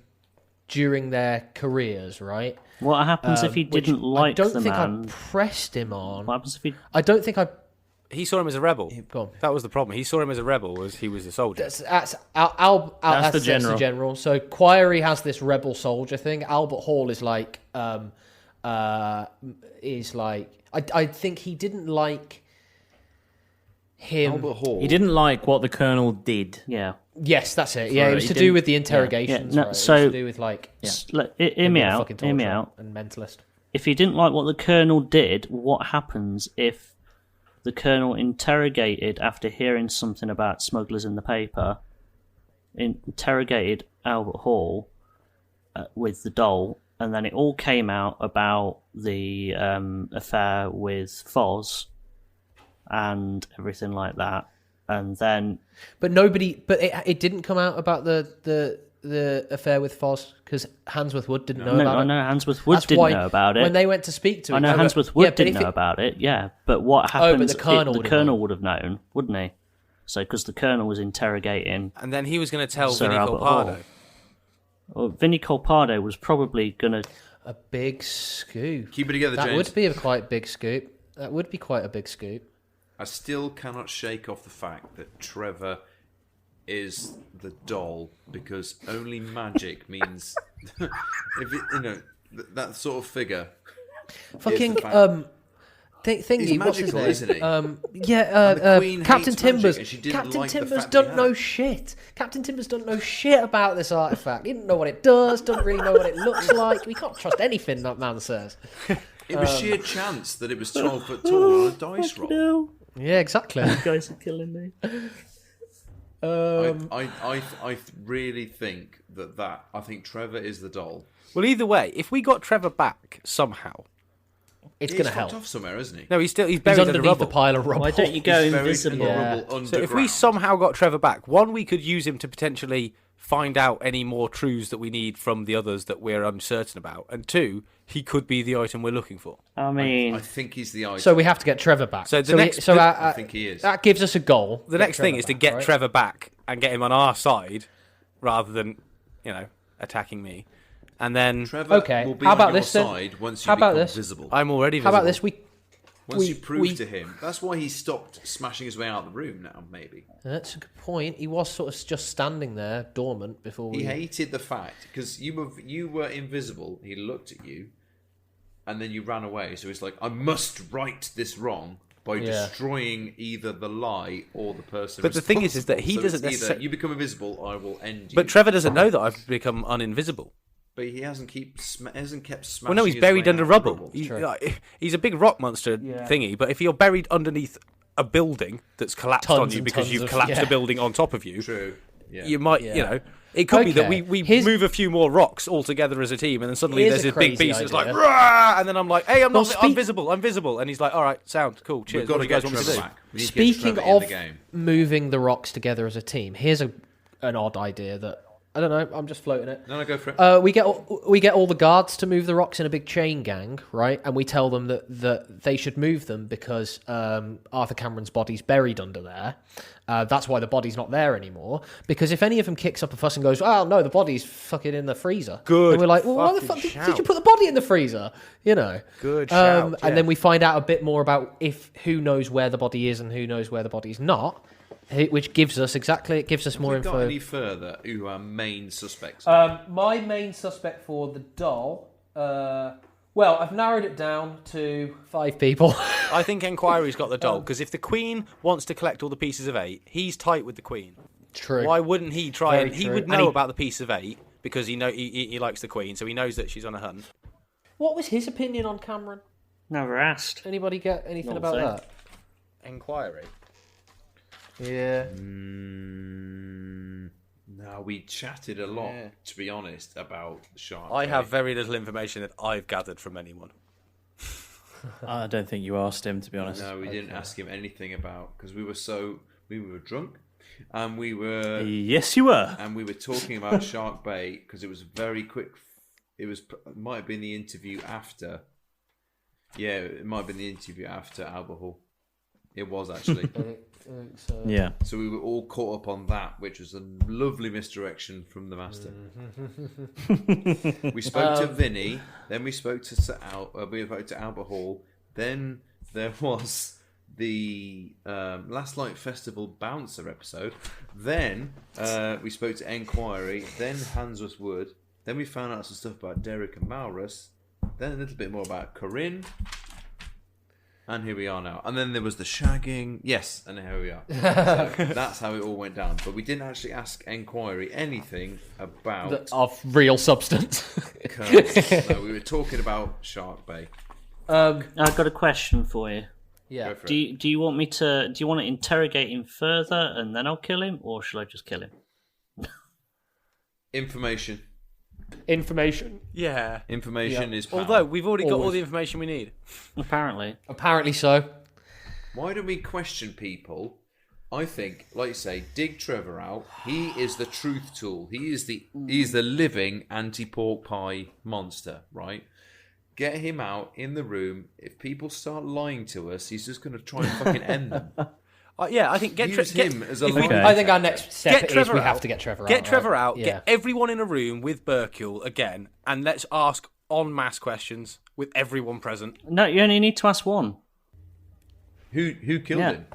Speaker 10: during their careers, right?
Speaker 11: What happens if he didn't like the man?
Speaker 10: I don't think I pressed him on.
Speaker 11: What happens if he...
Speaker 10: I don't think I...
Speaker 9: He saw him as a rebel.
Speaker 10: Go on.
Speaker 9: That was the problem. He saw him as a rebel as he was a soldier.
Speaker 10: That's the general. So Quirey has this rebel soldier thing. Albert Hall is like... I think he didn't like him...
Speaker 8: Albert Hall?
Speaker 5: He didn't like what the Colonel did.
Speaker 11: Yeah.
Speaker 10: Yes, that's it. Yeah, it was
Speaker 11: He
Speaker 10: to do
Speaker 11: didn't-
Speaker 10: with the interrogations.
Speaker 11: No,
Speaker 10: right?
Speaker 11: so
Speaker 10: it was to do with like...
Speaker 11: hear me out.
Speaker 10: fucking
Speaker 11: Hear me
Speaker 10: torture
Speaker 11: out.
Speaker 10: And mentalist.
Speaker 11: If he didn't like what the Colonel did, what happens if the Colonel interrogated after hearing something about smugglers in the paper? Interrogated Albert Hall with the doll, and then it all came out about the affair with Foz and everything like that. And then,
Speaker 10: but it didn't come out about the affair with Foz because Hansworth Wood didn't know about it.
Speaker 11: I know Hansworth Wood didn't know about it.
Speaker 10: When they went to speak to him,
Speaker 11: I know Hansworth Wood didn't know about it. Yeah, but what happens?
Speaker 10: the Colonel
Speaker 11: the Colonel would have known, wouldn't he? So because the Colonel was interrogating,
Speaker 9: and then he was going to tell
Speaker 11: Sir
Speaker 9: Vinnie
Speaker 11: Albert
Speaker 9: Colpardo.
Speaker 11: Hall. Well, Vinnie Colpardo was probably going to
Speaker 10: a big scoop.
Speaker 8: Keep it together,
Speaker 10: That
Speaker 8: James.
Speaker 10: would be a quite big scoop. That would be quite a big scoop.
Speaker 8: I still cannot shake off the fact that Trevor is the doll because only magic means if it, that sort of figure.
Speaker 10: Fucking Thingy,
Speaker 8: He's
Speaker 10: what's his
Speaker 8: magical,
Speaker 10: name?
Speaker 8: isn't he?
Speaker 10: Captain
Speaker 8: hates
Speaker 10: Timbers.
Speaker 8: magic and she didn't
Speaker 10: Captain
Speaker 8: like the
Speaker 10: Timbers
Speaker 8: fact
Speaker 10: don't
Speaker 8: he
Speaker 10: know
Speaker 8: had.
Speaker 10: shit. Captain Timbers don't know shit about this artifact. He didn't know what it does. Doesn't really know what it looks like. We can't trust anything that man says.
Speaker 8: It was sheer chance that it was 12 foot tall on a dice roll.
Speaker 11: No.
Speaker 10: Yeah, exactly.
Speaker 11: You guys are killing me.
Speaker 8: I really think that I think Trevor is the doll.
Speaker 9: Well, either way, if we got Trevor back somehow,
Speaker 10: It's
Speaker 8: He's
Speaker 10: going to
Speaker 8: fucked
Speaker 10: help.
Speaker 8: off somewhere, isn't he?
Speaker 9: no, he's buried
Speaker 10: He's
Speaker 9: under
Speaker 10: underneath
Speaker 9: rubble.
Speaker 10: the pile of rubble.
Speaker 11: Why don't you go
Speaker 8: He's buried
Speaker 11: invisible?
Speaker 8: in the
Speaker 10: Yeah.
Speaker 8: rubble underground.
Speaker 9: So if we somehow got Trevor back, one, we could use him to potentially find out any more truths that we need from the others that we're uncertain about, and two, he could be the item we're looking for.
Speaker 11: I mean,
Speaker 8: I think he's the item.
Speaker 10: So we have to get Trevor back.
Speaker 9: So the next-
Speaker 8: I think he is.
Speaker 10: That gives us a goal.
Speaker 9: The
Speaker 10: Get
Speaker 9: next thing
Speaker 10: Trevor
Speaker 9: is to
Speaker 10: back,
Speaker 9: get
Speaker 10: right?
Speaker 9: Trevor back and get him on our side, rather than, attacking me. And then
Speaker 8: Trevor
Speaker 10: Okay,
Speaker 8: will be
Speaker 10: how
Speaker 8: on
Speaker 10: about
Speaker 8: your
Speaker 10: this then?
Speaker 8: side once you
Speaker 10: How about
Speaker 8: become
Speaker 10: this?
Speaker 8: visible.
Speaker 9: I'm already
Speaker 10: How
Speaker 9: visible.
Speaker 10: about this?
Speaker 8: Once you prove to him. That's why he stopped smashing his way out of the room now, maybe.
Speaker 10: That's a good point. He was sort of just standing there, dormant, before we...
Speaker 8: He hated the fact, because you were invisible, he looked at you, and then you ran away. So he's like, I must right this wrong by destroying either the lie or the person
Speaker 9: But the thing is that he
Speaker 8: responsible. So
Speaker 9: doesn't
Speaker 8: it's either
Speaker 9: necessarily...
Speaker 8: you become invisible, I will end you.
Speaker 9: But Trevor doesn't know that I've become uninvisible.
Speaker 8: But he hasn't kept smashing.
Speaker 9: Well, no, he's
Speaker 8: his
Speaker 9: buried
Speaker 8: way
Speaker 9: under
Speaker 8: out of
Speaker 9: rubble.
Speaker 8: the
Speaker 9: He's a big rock monster thingy, but if you're buried underneath a building that's collapsed
Speaker 10: Tons
Speaker 9: on you
Speaker 10: and
Speaker 9: because
Speaker 10: tons
Speaker 9: you've
Speaker 10: of-
Speaker 9: collapsed
Speaker 10: yeah.
Speaker 9: a building on top of you,
Speaker 8: True. Yeah.
Speaker 9: you might,
Speaker 10: Yeah.
Speaker 9: it could be that
Speaker 10: Okay.
Speaker 9: we
Speaker 10: Here's-
Speaker 9: move a few more rocks all together as a team, and then suddenly
Speaker 10: Here's
Speaker 9: there's
Speaker 10: a
Speaker 9: this big
Speaker 10: crazy
Speaker 9: beast that's like,
Speaker 10: idea.
Speaker 9: "Rah!" And then I'm like, hey, I'm
Speaker 10: Well,
Speaker 9: not, I'm visible, and he's like, all right, sound, cool, cheers.
Speaker 8: We've got
Speaker 9: What
Speaker 8: to
Speaker 9: do you guys
Speaker 8: get
Speaker 9: want me to
Speaker 8: Trevor
Speaker 9: do?
Speaker 8: back. We need to get
Speaker 10: Speaking
Speaker 8: Trevor in
Speaker 10: of
Speaker 8: the game.
Speaker 10: moving the rocks together as a team, here's an odd idea that... I don't know, I'm just floating it.
Speaker 8: No, go for it.
Speaker 10: We get all the guards to move the rocks in a big chain gang, right? And we tell them that they should move them because Arthur Cameron's body's buried under there. That's why the body's not there anymore. Because if any of them kicks up a fuss and goes, "Oh no, the body's fucking in the freezer,"
Speaker 9: Good
Speaker 10: and we're like, "Well, why the
Speaker 9: fucking
Speaker 10: fuck did you
Speaker 9: shout.
Speaker 10: put the body in the freezer?"
Speaker 9: Good shout, yeah.
Speaker 10: And then we find out a bit more about who knows where the body is and who knows where the body's not. Which gives us more
Speaker 8: Have we got
Speaker 10: info.
Speaker 8: any further who are main suspects?
Speaker 10: My main suspect for the doll, well, I've narrowed it down to 5 people.
Speaker 9: I think Enquiry's got the doll, because if the Queen wants to collect all the pieces of 8, he's tight with the Queen.
Speaker 10: True.
Speaker 9: Why wouldn't he try
Speaker 10: Very
Speaker 9: and... He
Speaker 10: true.
Speaker 9: would
Speaker 10: And
Speaker 9: know
Speaker 10: he-
Speaker 9: about the piece of 8, because he likes the Queen, so he knows that she's on a hunt.
Speaker 10: What was his opinion on Cameron?
Speaker 11: never asked.
Speaker 10: Anybody get anything
Speaker 11: Not
Speaker 10: about
Speaker 11: saying.
Speaker 10: that?
Speaker 9: Enquiry?
Speaker 10: Yeah.
Speaker 8: No, we chatted a lot, to be honest, about Shark.
Speaker 9: I
Speaker 8: Bay.
Speaker 9: have very little information that I've gathered from anyone.
Speaker 5: I don't think you asked him, to be honest.
Speaker 8: No, we didn't ask him anything about, because we were drunk, and we were...
Speaker 5: Yes, you were.
Speaker 8: And we were talking about Shark Bay, because it was very quick. It might have been the interview after. Yeah, it might have been the interview after Albert Hall. It was actually.
Speaker 5: Yeah.
Speaker 8: So we were all caught up on that, which was a lovely misdirection from the master. We spoke to Vinny, then we spoke to Albert Hall, then there was the Last Light Festival Bouncer episode, then we spoke to Enquiry, then Handsworth Wood, then we found out some stuff about Derek and Maurus, then a little bit more about Corinne. And here we are now. And then there was the shagging. Yes, and here we are. So that's how it all went down. But we didn't actually ask Enquiry anything about...
Speaker 10: Of real substance.
Speaker 8: No, we were talking about Shark Bay.
Speaker 11: I've got a question for you.
Speaker 10: Yeah.
Speaker 8: Go for
Speaker 11: Do
Speaker 8: it.
Speaker 11: you want me to? Do you want to interrogate him further and then I'll kill him, or should I just kill him?
Speaker 8: Information.
Speaker 9: Yeah.
Speaker 8: Information is power.
Speaker 9: Although, we've already got all
Speaker 10: Always.
Speaker 9: the information we need.
Speaker 11: Apparently
Speaker 10: so.
Speaker 8: Why don't we question people? I think, like you say, dig Trevor out. He is the truth tool. He is the living anti-pork pie monster, right? Get him out in the room. If people start lying to us, he's just going to try and fucking end them.
Speaker 9: Yeah, I think
Speaker 8: Use him as a
Speaker 9: if we-
Speaker 8: lie
Speaker 10: I think our next step
Speaker 9: Get
Speaker 10: is
Speaker 9: Trevor
Speaker 10: we
Speaker 9: out.
Speaker 10: have to get Trevor out.
Speaker 9: Get Trevor
Speaker 10: right?
Speaker 9: out.
Speaker 10: Yeah.
Speaker 9: Get everyone in a room with Berkule again, and let's ask en masse questions with everyone present.
Speaker 11: No, you only need to ask one.
Speaker 8: Who killed him?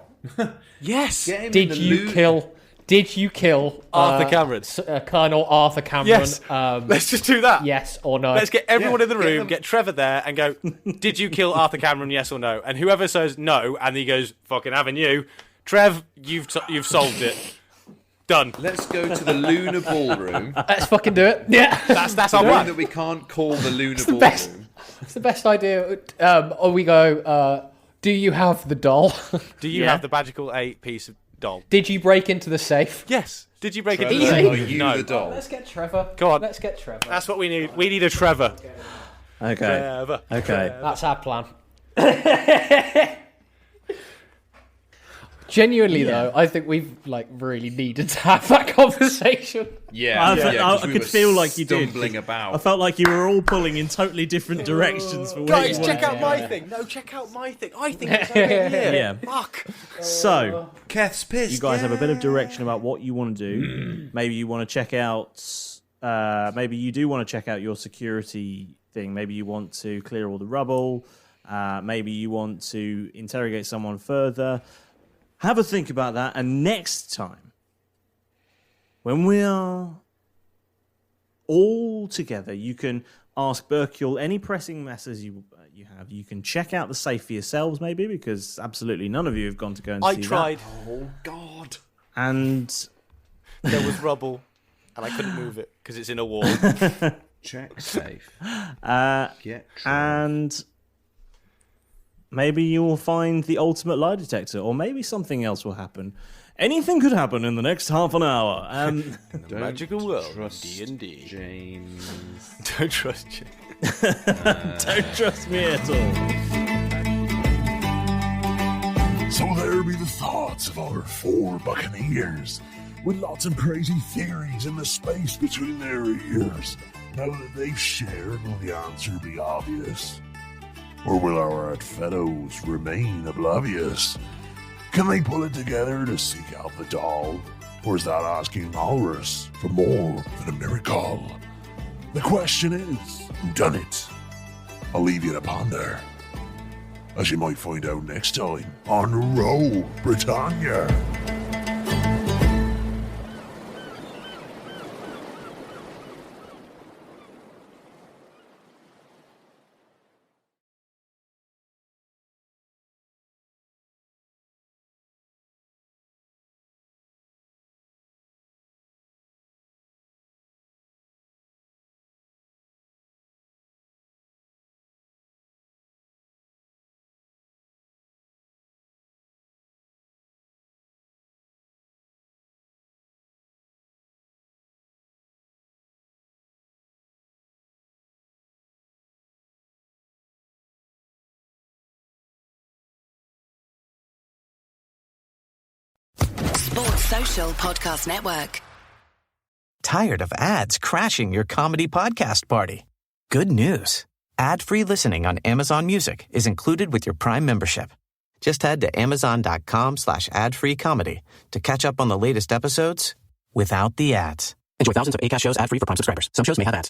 Speaker 9: Yes.
Speaker 8: Get him in
Speaker 10: Did
Speaker 8: the
Speaker 10: you
Speaker 8: loo-
Speaker 10: kill Did you kill
Speaker 9: Arthur Cameron?
Speaker 10: Colonel Arthur Cameron?
Speaker 9: Yes. Let's just do that.
Speaker 10: Yes or no?
Speaker 9: Let's get everyone in the room, get Trevor there, and go, did you kill Arthur Cameron, yes or no? And whoever says no, and he goes, fucking having you, Trev, you've solved it. Done.
Speaker 8: Let's go to the Lunar Ballroom.
Speaker 10: Let's fucking do it. Yeah.
Speaker 9: That's our
Speaker 8: The one
Speaker 9: plan.
Speaker 8: that we can't call the Lunar Ballroom.
Speaker 10: It's the best idea. Or we go, do you have the doll?
Speaker 9: Do you have the magical 8-piece of doll?
Speaker 10: Did you break into the safe?
Speaker 9: Yes. Did you break
Speaker 8: Trevor,
Speaker 9: into the safe?
Speaker 8: are you the doll?
Speaker 10: Let's get Trevor.
Speaker 9: Go on.
Speaker 10: Let's get Trevor.
Speaker 9: That's what we need. We need a Trevor.
Speaker 5: Okay.
Speaker 9: Trevor.
Speaker 5: Okay.
Speaker 10: That's our plan. Genuinely, though, I think we've really needed to have that conversation.
Speaker 8: Yeah,
Speaker 5: I could feel like you did.
Speaker 8: Stumbling about.
Speaker 5: I felt like you were all pulling in totally different directions. For
Speaker 9: Guys, check out my thing. No, check out my thing. I think it's over here.
Speaker 5: Yeah.
Speaker 9: Fuck.
Speaker 5: So,
Speaker 8: Keth's pissed.
Speaker 5: you guys have a bit of direction about what you want to do. Maybe you want to check out. Maybe you do want to check out your security thing. Maybe you want to clear all the rubble. Maybe you want to interrogate someone further. Have a think about that, and next time, when we are all together, you can ask Berkule any pressing messes you have. You can check out the safe for yourselves, maybe, because absolutely none of you have gone to go and see
Speaker 9: I tried.
Speaker 5: that.
Speaker 8: Oh, God.
Speaker 5: And
Speaker 9: There was rubble, and I couldn't move it because it's in a wall.
Speaker 8: Check safe. Get
Speaker 5: and maybe you will find the ultimate lie detector, or maybe something else will happen. Anything could happen in the next half an hour.
Speaker 9: In the magical world of D&D.
Speaker 8: James.
Speaker 9: Don't trust James.
Speaker 5: Don't trust me at all.
Speaker 12: So there be the thoughts of our 4 buccaneers, with lots of crazy theories in the space between their ears. Now that they've shared, will the answer be obvious? Or will our fellows remain oblivious? Can they pull it together to seek out the doll? Or is that asking Walrus for more than a miracle? The question is, who done it? I'll leave you to ponder, as you might find out next time on Roll Britannia.
Speaker 13: Sports Social Podcast Network.
Speaker 4: Tired of ads crashing your comedy podcast party? Good news. Ad-free listening on Amazon Music is included with your Prime membership. Just head to amazon.com/ad-free comedy to catch up on the latest episodes without the ads. Enjoy thousands of Acast shows ad-free for Prime subscribers. Some shows may have ads.